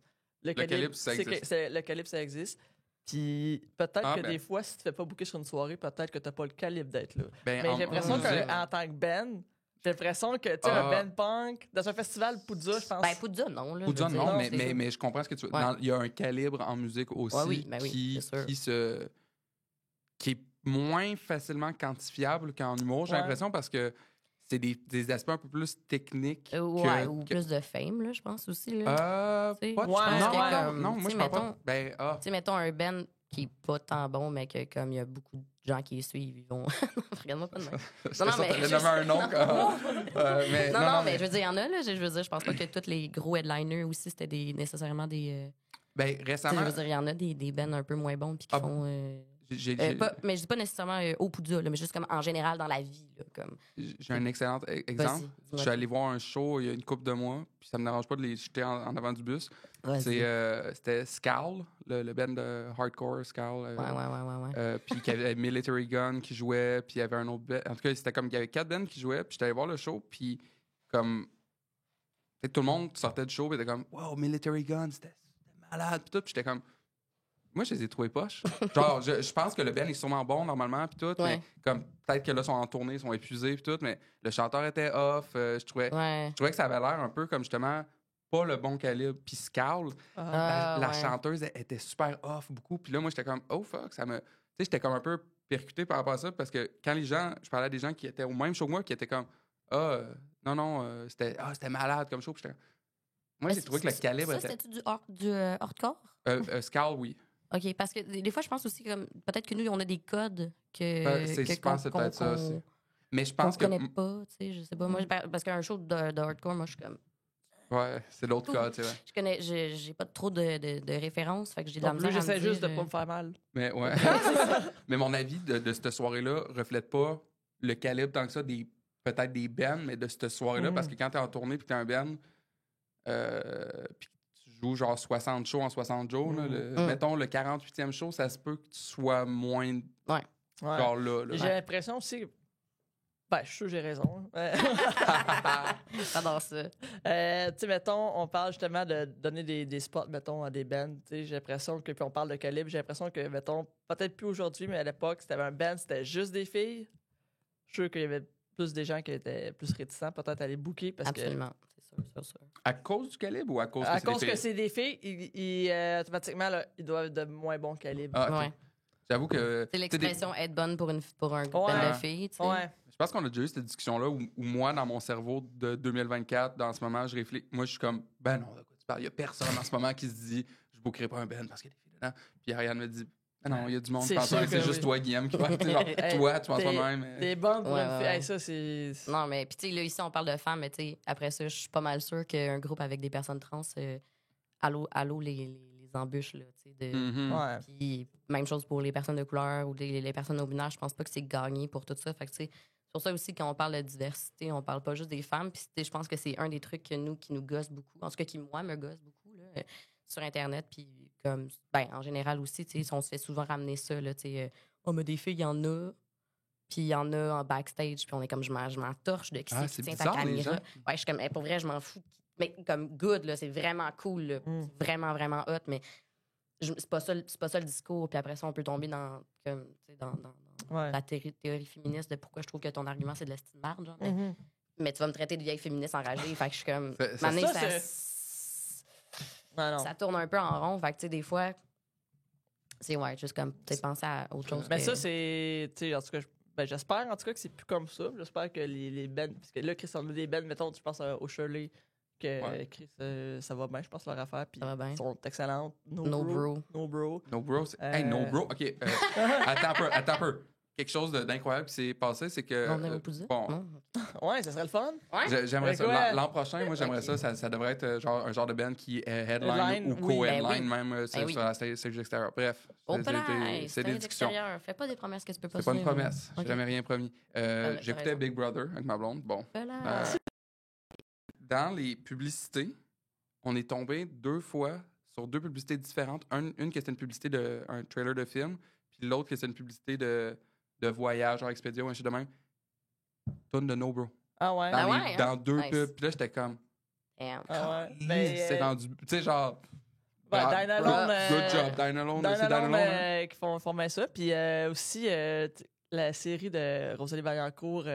Le calibre, ça existe. Le calibre, ça existe. Puis peut-être que des fois, si tu fais pas booker sur une soirée, peut-être que t'as pas le calibre d'être là. Mais j'ai l'impression qu'en tant que Ben. J'ai l'impression que, tu sais, un band punk, dans un festival Poudja, je pense. Ben, Poudja, non. Là, Poudja, non, mais je comprends ce que tu veux. Il y a un calibre en musique aussi qui est moins facilement quantifiable qu'en humour, j'ai l'impression, parce que c'est des aspects un peu plus techniques. Ou plus de fame, là, je pense aussi. Là. Non, moi, je parle pas. Tu sais, mettons un band qui est pas tant bon, mais que comme il y a beaucoup de gens qui les suivent, ils vont. Regarde-moi pas de même. Mais je veux dire, il y en a, là. Je veux dire, je pense pas que tous les gros headliners aussi, c'était nécessairement des. Ben, récemment. Je veux dire, il y en a des bands un peu moins bons puis qui font. Mais je dis pas nécessairement au Poudja, mais juste comme en général dans la vie. Là, comme... J'ai un excellent exemple. Je suis allé voir un show il y a une couple de mois, puis ça me dérange pas de les jeter en avant du bus. C'était Skal, le band de hardcore Skal. Puis il y avait Military Gun qui jouait, puis il y avait un autre band. En tout cas, c'était comme il y avait 4 bands qui jouaient, puis j'étais allé voir le show, puis comme tout le monde sortait du show, puis était comme wow, Military Gun, c'était malade, puis tout, puis j'étais comme moi, je les ai trouvés poches. Genre, je pense que le band est sûrement bon normalement, puis tout, mais comme peut-être que là, ils sont en tournée, ils sont épuisés, puis tout, mais le chanteur était off. Je trouvais que ça avait l'air un peu comme justement pas le bon calibre. Puis Skal, la chanteuse était super off beaucoup. Puis là, moi, j'étais comme oh fuck, ça me. Tu sais, j'étais comme un peu percuté par rapport à ça parce que quand je parlais à des gens qui étaient au même show que moi, qui étaient comme c'était malade comme show. Puis j'étais. Moi, j'ai trouvé que le calibre était. C'était du hardcore? Skal, oui. OK, parce que des fois, je pense aussi que peut-être que nous, on a des codes que. Je pense que c'est peut-être ça aussi. Mais je pense que. Je connais pas, tu sais, je sais pas. Moi, parce qu'un show de hardcore, moi, je suis comme. Ouais, c'est l'autre cas, tu sais. Je connais, j'ai pas trop de références, fait que j'ai de la misère. J'essaie juste de pas me faire mal. Mais ouais. Mais mon avis de cette soirée-là reflète pas le calibre tant que ça peut-être des bands, mais de cette soirée-là, parce que quand t'es en tournée puis t'es un band, puis tu joues genre 60 shows en 60 jours, mettons le 48e show, ça se peut que tu sois moins genre là. J'ai l'impression aussi. Ben, je suis sûr que j'ai raison. J'adore ça. Tu sais, mettons, on parle justement de donner des spots, mettons, à des bands. Tu sais, j'ai l'impression que, puis on parle de calibre, j'ai l'impression que, mettons, peut-être plus aujourd'hui, mais à l'époque, c'était un band, c'était juste des filles. Je suis sûr qu'il y avait plus des gens qui étaient plus réticents, peut-être à les booker. Absolument, c'est sûr. À cause du calibre ou à cause que c'est des filles, automatiquement, là, ils doivent être de moins bon calibre. Ah, okay. J'avoue que... C'est l'expression être bonne pour un groupe de filles, tu sais. Ouais. Je pense qu'on a déjà eu cette discussion-là où moi, dans mon cerveau de 2024, dans ce moment, je réfléchis. Moi, je suis comme, ben non, de quoi tu parles? Il n'y a personne en ce moment qui se dit, je ne bookerai pas un band parce qu'il y a des filles dedans. Puis Ariane me dit, ben non, il y a du monde qui pense que c'est juste toi, Guillaume, qui va genre, toi, tu penses pas même. T'es bonne pour une fille. Ça, c'est. Non, mais puis tu sais, là, ici, on parle de femmes, mais tu sais, après ça, je suis pas mal sûre qu'un groupe avec des personnes trans, allô, les embûches, là, tu sais. Puis même chose pour les personnes de couleur ou les personnes non-binaires, je pense pas que c'est gagné pour tout ça. Fait que tu sais, c'est pour ça aussi, quand on parle de diversité, on parle pas juste des femmes. Puis je pense que c'est un des trucs qui nous gosse beaucoup. En tout cas, qui, moi, me gosse beaucoup là, sur Internet. Puis comme, en général aussi, on se fait souvent ramener ça. Là, mais des filles, il y en a. Puis il y en a en backstage. Puis on est comme, je m'en torche de qui c'est qui tient ta caméra. Ouais, je suis comme, pour vrai, je m'en fous. Mais comme good, là, c'est vraiment cool. Là. C'est vraiment, vraiment hot. Mais c'est pas ça le discours. Puis après ça, on peut tomber dans la théorie féministe de pourquoi je trouve que ton argument, c'est de la style marde. Genre. Mais tu vas me traiter de vieille féministe enragée. Fait que je suis comme... Ça tourne un peu en rond. Fait que, tu sais, des fois, c'est juste comme, tu sais, penser à autre chose. Mais ça, c'est... Tu sais, en tout cas, j'espère, en tout cas, que c'est plus comme ça. J'espère que les bands... Parce que là, Chris, on a des bands, mettons, tu penses au Shirley, que Chris, ça va bien, je pense, leur affaire. Puis ils sont excellentes. No bro. No bro. Hey, no bro. OK. Attends un peu. Quelque chose d'incroyable qui s'est passé, c'est que... Bon. Ouais, ça serait le fun. Ouais. J'aimerais ça. L'an prochain, moi, j'aimerais ça. Ça devrait être un genre de band qui est headline ou co-headline même sur la stage extérieure. Bref, c'est des discussions. Fais pas des promesses que tu peux pas C'est pas une promesse. J'ai jamais rien promis. J'écoutais Big Brother avec ma blonde. Bon. Dans les publicités, on est tombé 2 fois sur 2 publicités différentes. Une qui était une publicité d'un trailer de film, puis l'autre qui était une publicité de voyage, genre Expedia ou un truc de même. Tonne de No Bro. Ah ouais? Dans 2 pubs. Puis là, j'étais comme... c'est rendu... Tu sais, genre... Dine Alone... Good job. Dine Alone. Qui font ça. Puis aussi... la série de Rosalie Vaillancourt,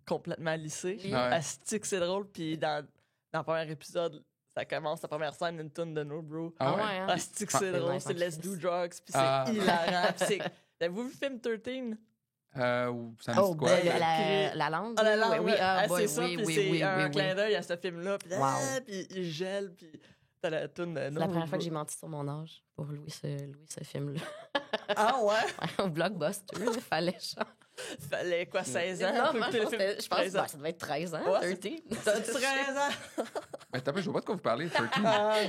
complètement lissée. Astique, c'est drôle. Puis dans le premier épisode, ça commence la première scène, une tonne de No Bro. Astique, c'est drôle. C'est Let's Do Drugs. Puis c'est hilarant. Avez-vous vu le film 13? Ça me dit quoi? La langue? La langue, oui. C'est ça. Puis c'est un clin d'œil à ce film-là. Puis il gèle. Puis t'as la toune de No Bro. C'est la première fois que j'ai menti sur mon âge pour louer ce film-là. Ah ouais? Au Blockbuster, il fallait quoi, 16 ans? Non, je pense que ça devait être 13 ans. Ouais, 13. T'as 13 ans? Mais t'as pas, je vois pas de quoi vous parlez, 13.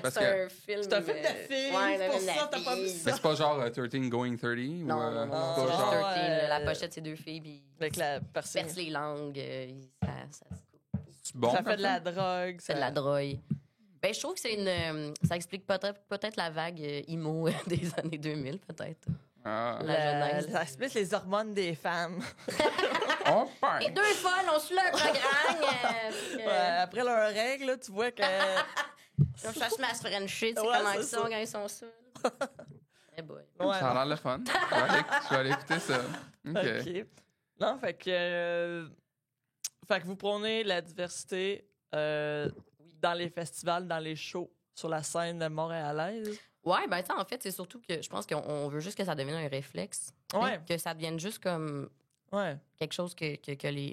Parce c'est que... un film. C'est un film de filles. Ouais, c'est pour ça t'as pas vu ça. Mais c'est pas genre 13 Going 30? Non, c'est c'est pas juste genre... 13. La pochette, c'est deux filles, puis Avec la ils personne. percent les langues. C'est bon, Ça fait de la drogue. C'est de la drogue. Ben, je trouve que c'est une. Ça explique peut-être la vague emo des années 2000, peut-être. Ah. La jeunesse. Ça explique les hormones des femmes. Oh, ben. Les deux folles, on suit leur programme. Ouais, après leurs règles, tu vois que. On cherche ma Frenchie, tu sais Ouais, comment c'est ils sont ça. quand ils sont seuls. Eh boy. Ouais, Ça a l'air le fun. Je vais aller écouter ça. OK. OK. Non, fait que vous prônez la diversité dans les festivals, dans les shows, sur la scène montréalaise. Ouais, ben, tu sais, en fait, c'est surtout que je pense qu'on veut juste que ça devienne un réflexe. Ouais. Que ça devienne juste comme Ouais. quelque chose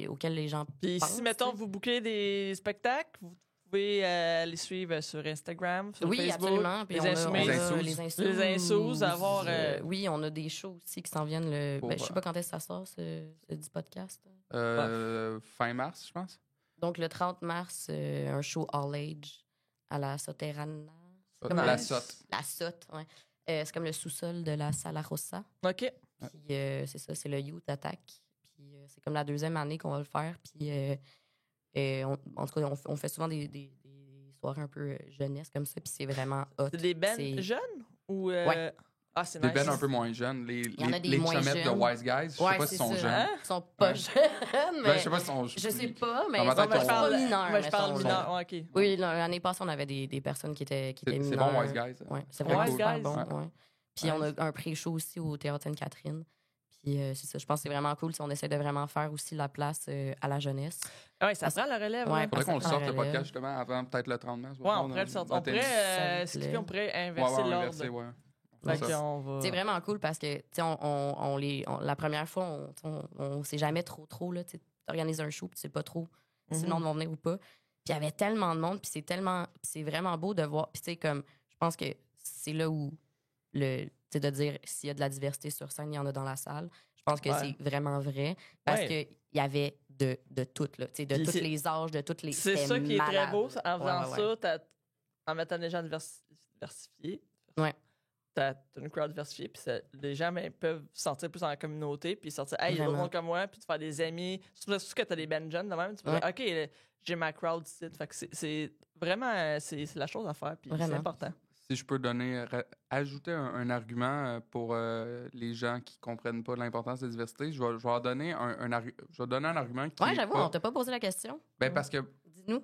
auquel les gens Puis pensent. si, mettons, vous bouquez des spectacles, vous pouvez les suivre sur Instagram, sur Oui, Facebook. absolument. Puis les on a Insoumises. Les les Les Insous, avoir... Oui, on a des shows aussi qui s'en viennent. Pour, Ben, je sais pas quand est-ce que ça sort, ce dit podcast. Fin mars, je pense. Donc, le 30 mars, un show All Age à la Soterrana. La Sotte. La Sotte, oui. C'est comme le sous-sol de la Sala Rossa. OK. Puis c'est ça, c'est le Youth Attack. Puis c'est comme la deuxième année qu'on va le faire. Puis en tout cas, on fait souvent des soirées un peu jeunesse comme ça. Puis c'est vraiment hot. C'est des bands C'est- jeunes ou... Ouais. Ah, c'est Des nice. bands un peu moins jeunes. Les y en a des les moins chummettes de jeunes. Wise Guys, je sais Ouais, pas c'est s'ils sont ça. jeunes. Hein? Ils sont pas Ouais. jeunes, mais Ben, je sais pas si sont... je sais pas, mais Dans ma ils sont tête, ils pas ont- mineurs. Moi, je parle mettons, mineur. genre. Ouais, OK. Oui, l'année passée, on avait des personnes qui étaient C'est mineurs. bon, Wise Guys. Ouais, c'est Wise vraiment super Guys. bon. Ouais. Puis on Nice. a un pré-show aussi au Théâtre Sainte-Catherine. Puis c'est ça, je pense que c'est vraiment cool si on essaie de vraiment faire aussi la place à la jeunesse. Ah ouais, ça prend la relève. Ouais, Ouais, Faudrait qu'on le Ça sorte, prend le la podcast, justement, avant peut-être le 30 mars. Ouais, on pourrait le sortir. On pourrait, Ça me plaît. on pourrait Ouais, inverser ouais, l'ordre. inverser, ouais. Fait C'est ça. qu'on va... C'est vraiment cool parce que, tu sais, la première fois, on sait jamais trop, là. Tu organises un show, puis tu sais pas trop si le monde va venir ou pas. Puis il y avait tellement de monde, puis c'est vraiment beau de voir. Puis tu sais, comme, je pense que c'est là où, tu sais, de dire s'il y a de la diversité sur scène, il y en a dans la salle. Je pense que c'est vraiment vrai parce que il y avait de tout, là. Tu sais, de Puis tous c'est- les âges, de toutes les. C'est c'était ça qui est très malade. beau. En faisant Ouais. ça, en mettant des gens diversifiés. Ouais. T'as une crowd diversifiée, puis les gens peuvent sortir plus dans la communauté, puis sortir, hey, il y a d'autres Vraiment. monde comme moi, puis te faire des amis. Surtout que t'as des bands jeunes de même, tu peux Ouais. dire, OK, j'ai ma crowd ici. Fait que c'est vraiment, c'est la chose à faire, puis c'est Vraiment. important. Si je peux ajouter un argument pour les gens qui comprennent pas l'importance de la diversité, je vais leur donner un argument qui Ouais, est j'avoue, pas- on t'a pas posé la question. Ben, parce que Dis-nous.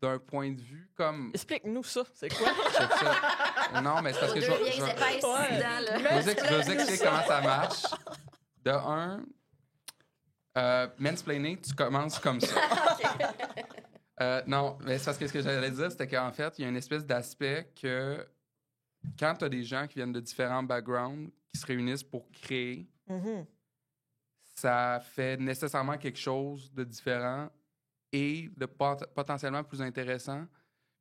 d'un point de vue comme... Explique-nous ça, c'est quoi? Check ça. Non, mais c'est parce que je Deux vais- vieilles je vais- épaisses Ouais. dedans, là. je vais vous expliquer comment ça marche. De un, mansplaining, tu commences comme ça. Non, mais c'est parce que ce que j'allais dire, c'était qu'en fait, il y a une espèce d'aspect que quand tu as des gens qui viennent de différents backgrounds, qui se réunissent pour créer, Mhm. ça fait nécessairement quelque chose de différent et de potentiellement plus intéressant.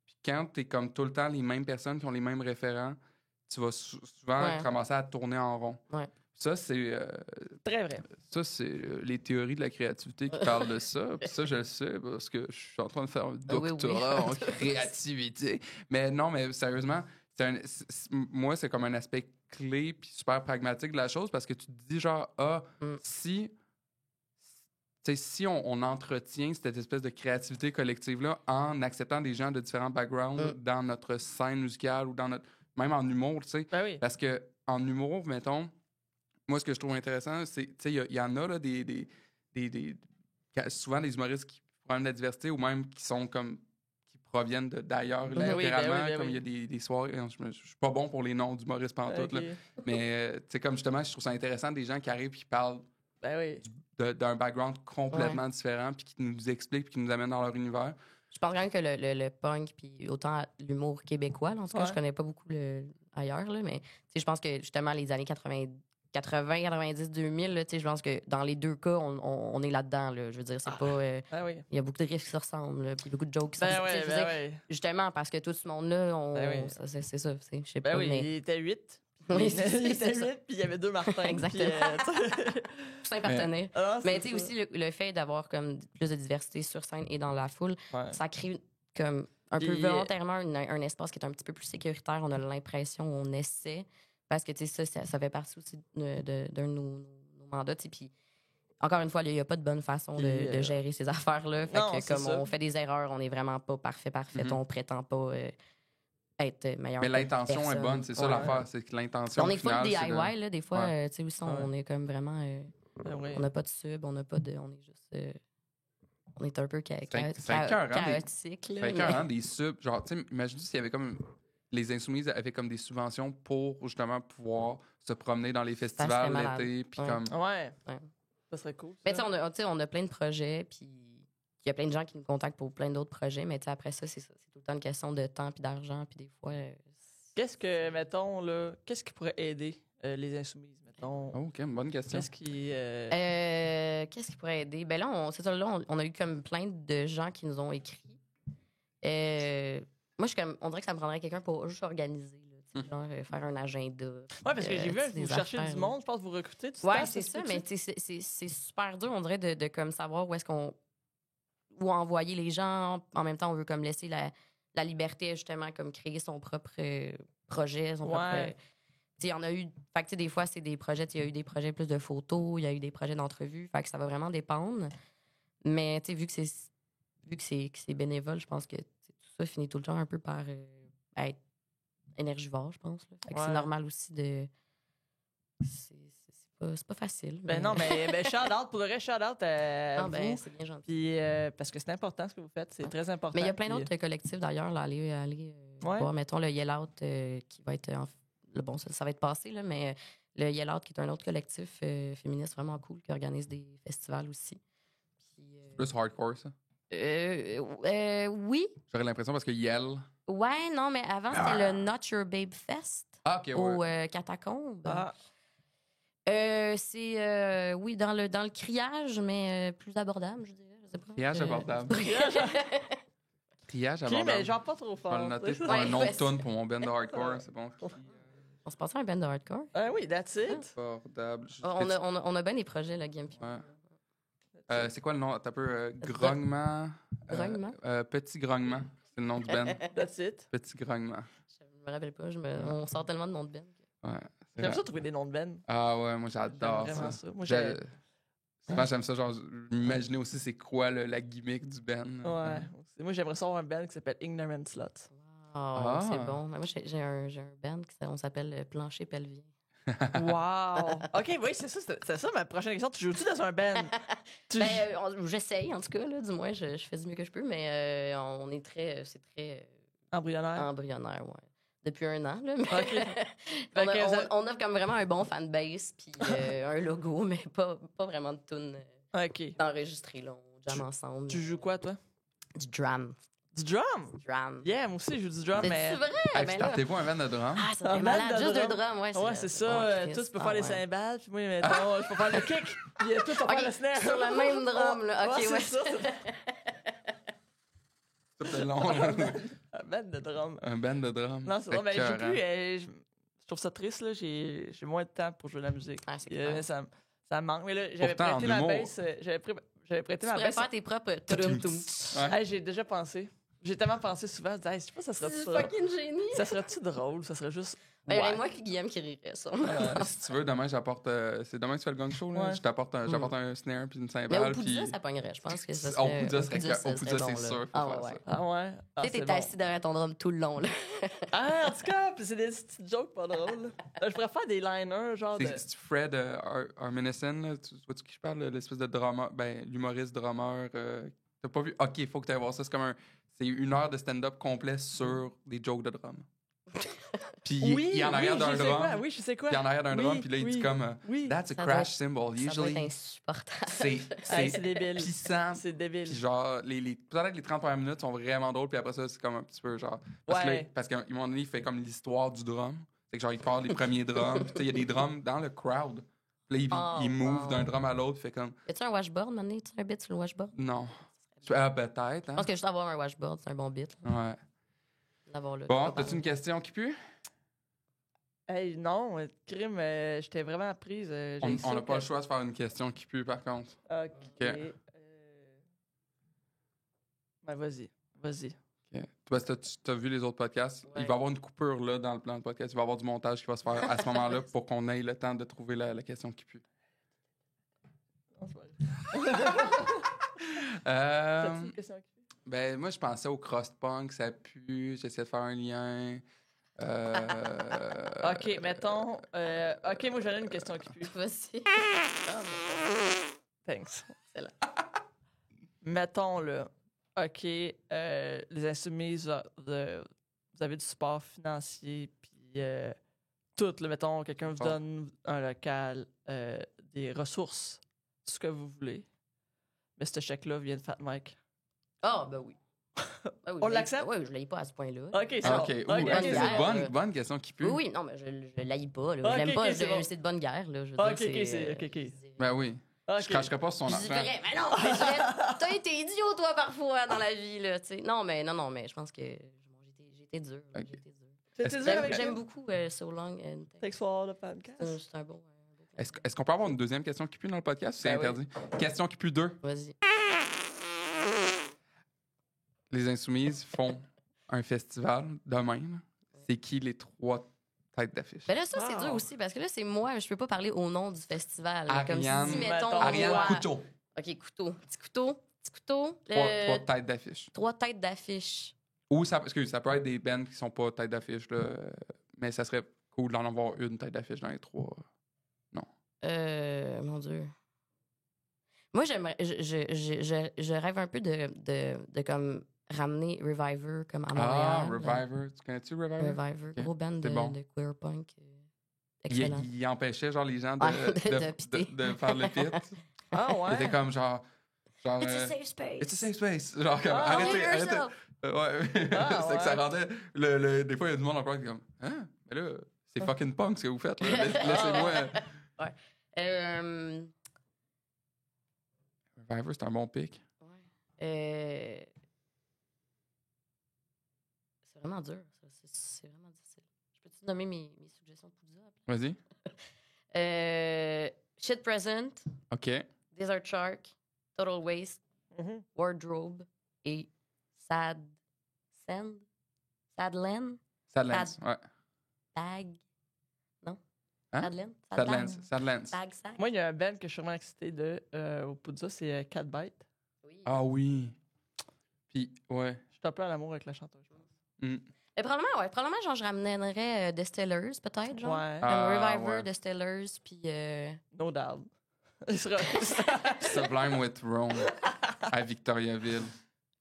Puis quand tu es comme tout le temps les mêmes personnes qui ont les mêmes référents, tu vas souvent Ouais. commencer à tourner en rond. Ouais. Ça, c'est Très vrai. les théories de la créativité qui parlent de ça. Puis ça, je le sais parce que je suis en train de faire un doctorat en créativité. Mais non, mais sérieusement, moi, c'est comme un aspect clé puis super pragmatique de la chose parce que tu te dis genre, si on entretient cette espèce de créativité collective-là en acceptant des gens de différents backgrounds dans notre scène musicale ou même en humour, tu sais. Ben oui. Parce que en humour, mettons, moi, ce que je trouve intéressant, c'est, tu sais, il y en a là, souvent des humoristes qui proviennent de la diversité ou même qui sont comme qui proviennent d'ailleurs, Ben oui, littéralement, ben oui. comme il y a des soirées. Je suis pas bon pour les noms d'humoristes pantoute, Ok. là, mais tu sais, comme justement, je trouve ça intéressant des gens qui arrivent et qui parlent Ben oui. d'un background complètement différent puis qui nous expliquent puis qui nous amènent dans leur univers. Je pense quand même que le punk, puis autant l'humour québécois, là, en tout cas, Ouais. je connais pas beaucoup ailleurs, là, mais tu sais, je pense que justement, les années 80, 90, 2000, là, tu sais, je pense que dans les deux cas, on est là-dedans. Là. Je veux dire, c'est pas. Ben oui. Il y a beaucoup de riffs qui se ressemblent, là, puis beaucoup de jokes qui se Ben ressemblent. oui, Tu sais, je veux ben dire, oui. Justement, parce que tout ce monde-là, Ben oui. c'est ça. Je sais Ben pas, oui, mais. il était 8. Oui, il c'est était ça. 8, puis il y avait 2 Martins. Exactement. Puis, Tout appartenait. ah, Mais c'est tu sais, ça. aussi, le fait d'avoir comme plus de diversité sur scène et dans la foule, Ouais. ça crée comme un peu volontairement un espace qui est un petit peu plus sécuritaire. On a l'impression, on essaie. Parce que, tu sais, ça fait partie aussi d'un de nos mandats. Puis, encore une fois, il n'y a pas de bonne façon de gérer ces affaires-là. Fait que, comme on fait des erreurs, on n'est vraiment pas parfait. On prétend pas être meilleur. Mais l'intention est bonne, c'est ça l'affaire. C'est que l'intention. On est full DIY, là. Des fois, tu sais, aussi, on est comme vraiment. On n'a pas de sub, on n'a pas de. On est juste. On est un peu chaotique. C'est écœurant, des subs. Genre, tu sais, imagine s'il y avait comme. Les Insoumises avaient comme des subventions pour justement pouvoir se promener dans les festivals l'été. Puis comme. Ouais. Ça serait cool. Mais tu sais, on a plein de projets, puis il y a plein de gens qui nous contactent pour plein d'autres projets, mais tu sais, après ça, c'est tout le temps une question de temps puis d'argent, puis des fois. Qu'est-ce que, mettons, là, qu'est-ce qui pourrait aider les Insoumises, mettons? OK, bonne question. Qu'est-ce qui pourrait aider? Ben là, on a eu comme plein de gens qui nous ont écrit. Moi, on dirait que ça me prendrait quelqu'un pour juste organiser, là, genre faire un agenda. Oui, parce que j'ai vu, vous cherchez du monde, je pense que vous recrutez. Oui, c'est ça, mais c'est super dur, on dirait, de comme savoir où envoyer les gens. En même temps, on veut comme laisser la liberté, justement, comme créer son propre projet, son propre... Il y en a eu... Fait que, des fois, c'est des projets... Il y a eu des projets plus de photos, il y a eu des projets d'entrevue. Fait que ça va vraiment dépendre. Mais, vu que c'est bénévole, je pense que ça finit tout le temps un peu par être énergivore, je pense. Là. Fait que c'est normal aussi de... C'est pas facile. Ben non, mais shout-out, pour le reste, shout-out à vous. C'est bien gentil. Puis, parce que c'est important ce que vous faites, c'est très important. Mais il y a plein d'autres collectifs, d'ailleurs, là, aller voir, mettons, le Yell Out qui va être... Bon, ça va être passé, là, mais le Yell Out, qui est un autre collectif féministe vraiment cool, qui organise des festivals aussi. Puis, plus hardcore, ça? Oui. J'aurais l'impression parce que Yell... Ouais, non, mais avant, c'était le Not Your Babe Fest au Catacombes. C'est, oui, dans le criage, mais plus abordable, je dirais. Je sais pas. Criage abordable. Criage abordable. mais genre pas trop fort. Je vais le noter pour un nom de tune pour mon band de hardcore, c'est bon. On se passe à un band de hardcore? Oui, that's it. Abordable. On a bien des projets, là, Game. C'est quoi le nom? T'as un peu grognement. Grognement? Petit grognement. C'est le nom du band. That's it. Petit grognement. Je me rappelle pas. On sort tellement de noms de band. Ouais. J'aime ça trouver des noms de band. Ah ouais, moi j'adore ça. Moi, j'aime ça, genre, imaginer aussi c'est quoi la gimmick du band. Ouais. Moi, j'aimerais ça avoir un band qui s'appelle Ignorant Slut. C'est bon. Moi, j'ai un band on s'appelle Plancher Pelvien. Wow! OK, oui, c'est ça ma prochaine question. Tu joues-tu dans un band? J'essaye, en tout cas, là, du moins, je fais du mieux que je peux, mais c'est très... Embryonnaire, ouais. Depuis 1 an, là. Mais OK. on a comme vraiment un bon fanbase, puis un logo, mais pas vraiment de tune d'enregistrer, là. On jamme ensemble. Tu joues quoi, toi? Du drum. Du drum? Yeah, moi aussi, je joue du drum, mais... C'est vrai? Startez-vous un band de drum? Ah, ça fait malade, juste de drum, ouais. Ouais, c'est ça. Toi, tu peux faire les cymbales, puis moi, mettons, je peux faire le kick, puis toi, tu peux faire le snare. Sur le même drum, là. OK, ouais. C'est ça. C'est long, là. Un band de drum. Un band de drum. Non, c'est vrai, mais j'ai plus... Je trouve ça triste, là. J'ai moins de temps pour jouer de la musique. Ah, c'est clair. Ça me manque. Mais là, j'avais prêté ma bass. J'avais prêté ma bass. Tu pourrais faire tes propres... J'ai déjà pensé. J'ai tellement pensé souvent, je sais pas, ça serait-tu ça? C'est fucking génie! Ça serait-tu drôle? Ça serait juste. Ben, ouais. Moi qui Guillaume qui rirait ça. Si tu veux, demain, j'apporte. C'est demain que tu fais le gang show, là. J'apporte un snare puis une cymbale. Mais au Poudja, ça pognerait. Je pense que ça serait. Au Poudja, c'est sûr. Ah ouais? Tu sais, t'es assis derrière ton drum tout le long, là. En tout cas, c'est des petites jokes pas drôles. Je pourrais faire des liners, genre. C'est Fred Arminissen, là. Tu vois-tu qui je parle? L'espèce de drummer. Ben, l'humoriste drummer. T'as pas vu? OK, il faut que tu ailles voir ça. C'est comme c'est 1 heure de stand-up complet sur des jokes de drum. Puis il est en arrière d'un drum. Oui, je sais quoi. Puis en arrière d'un drum, puis là, il dit comme That's a crash cymbal. Usually. Ça doit être insupportable. C'est débile. Pissant. C'est débile. Puis genre, peut-être que les 30 premières minutes sont vraiment drôles, puis après ça, c'est comme un petit peu genre. Parce qu'à un moment donné, il fait comme l'histoire du drum. C'est que genre, il part les premiers drums, puis il y a des drums dans le crowd. Puis là, il move d'un drum à l'autre, fait comme. Y a-tu un washboard, maintenant? Tu as un bit sur le washboard? Non. Peut-être. Hein? Je pense que juste avoir un washboard, c'est un bon bit. Ouais. Bon, t'as-tu une question qui pue? Hey, non, crime, j'étais vraiment prise. On n'a pas le choix de faire une question qui pue, par contre. OK. Ben, vas-y. OK. Parce que tu as vu les autres podcasts. Ouais. Il va y avoir une coupure là, dans le plan de podcast. Il va y avoir du montage qui va se faire à ce moment-là pour qu'on ait le temps de trouver la question qui pue. T'as-tu une question qui pue? Ben, moi, je pensais au cross-punk, ça pue. J'essaie de faire un lien. OK, mettons... OK, moi, j'en ai une question qui pue. Vas-y. Thanks. C'est là. Mettons, là... OK, les insoumises, vous avez du support financier, puis tout, là, mettons, quelqu'un vous donne un local, des ressources, tout ce que vous voulez. Mais ce chèque-là vient de Fat Mike. Ah, ben oui. Oui, on l'accepte? Oui, je ne l'haïs pas à ce point-là. OK, c'est c'est bonne question qui pue. Oui, non, mais je ne l'haïs pas. Là. Je l'aime pas, c'est de bonne guerre. Là. OK. Ben oui. Okay. Je cracherais pas sur son argent. Mais non, t'as été idiot, toi, parfois, dans la vie, là, tu sais. Non, mais je pense que j'étais dur. Okay. J'aime beaucoup So Long. Thanks for all the podcast. C'est un bon... Est-ce qu'on peut avoir une deuxième question qui pue dans le podcast? C'est interdit. Oui. Question qui pue 2. Vas-y. Les Insoumises font un festival demain. C'est qui les 3 tête d'affiche? Ben là, ça, c'est dur aussi, parce que là, c'est moi, je peux pas parler au nom du festival. Ariane, comme si, mettons... Ariane Couteau. OK, Couteau. Petit Couteau. 3 têtes d'affiche. 3 têtes d'affiche. Ou, ça peut être des bands qui sont pas têtes d'affiche, là, mais ça serait cool d'en avoir une tête d'affiche dans les 3. Non. Mon Dieu. Moi, j'aimerais... Je rêve un peu de comme... ramener Reviver comme à Montréal. Ah, Reviver. Tu connais-tu Reviver? Reviver, okay. Gros band de queer punk. Excellent. Il empêchait genre les gens de faire le pit. Ah ouais? C'était comme genre It's a safe space. It's a safe space. Genre comme arrêtez. Ouais. C'est que ça rendait des fois il y a du monde encore qui est comme hein? Mais là, c'est fucking punk ce que vous faites là. Laissez-moi. Ouais. Reviver, c'est un bon pic. Ouais. C'est vraiment dur. C'est vraiment difficile. Je peux-tu nommer mes suggestions pour ça? Vas-y. Shit Present. OK. Desert Shark. Total Waste. Wardrobe. Et Sadland? Sadlands, ouais. Tag. Non? Hein? Sadlands. Tag Sack. Moi, il y a un band que je suis vraiment excité au Poudza, c'est Catbite. Oui. Ah oui. Puis, ouais. Je suis un peu en amour avec la chanteuse, je pense. Mais probablement, genre, je ramènerais The Stellars, peut-être, genre. Ouais. Reviver, The Stellars, puis... No doubt. Sublime with Rome à Victoriaville.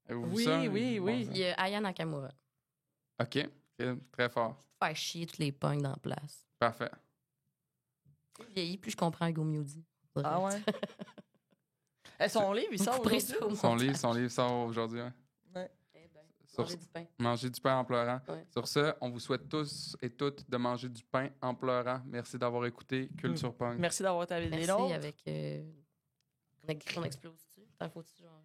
Oui. Il y a Aya Nakamura. OK. Très fort. Faire chier tous les punks dans la place. Parfait. Plus je vieillis, plus je comprends Hugo Mewdy. Ah ouais? Son livre, il sort aujourd'hui. Son livre sort aujourd'hui, ouais. Manger du pain. Manger du pain en pleurant. Ouais. Sur ce, on vous souhaite tous et toutes de manger du pain en pleurant. Merci d'avoir écouté Culture Punk. Merci d'avoir été avec nous. Merci avec... on explose-tu? T'en faut-tu genre...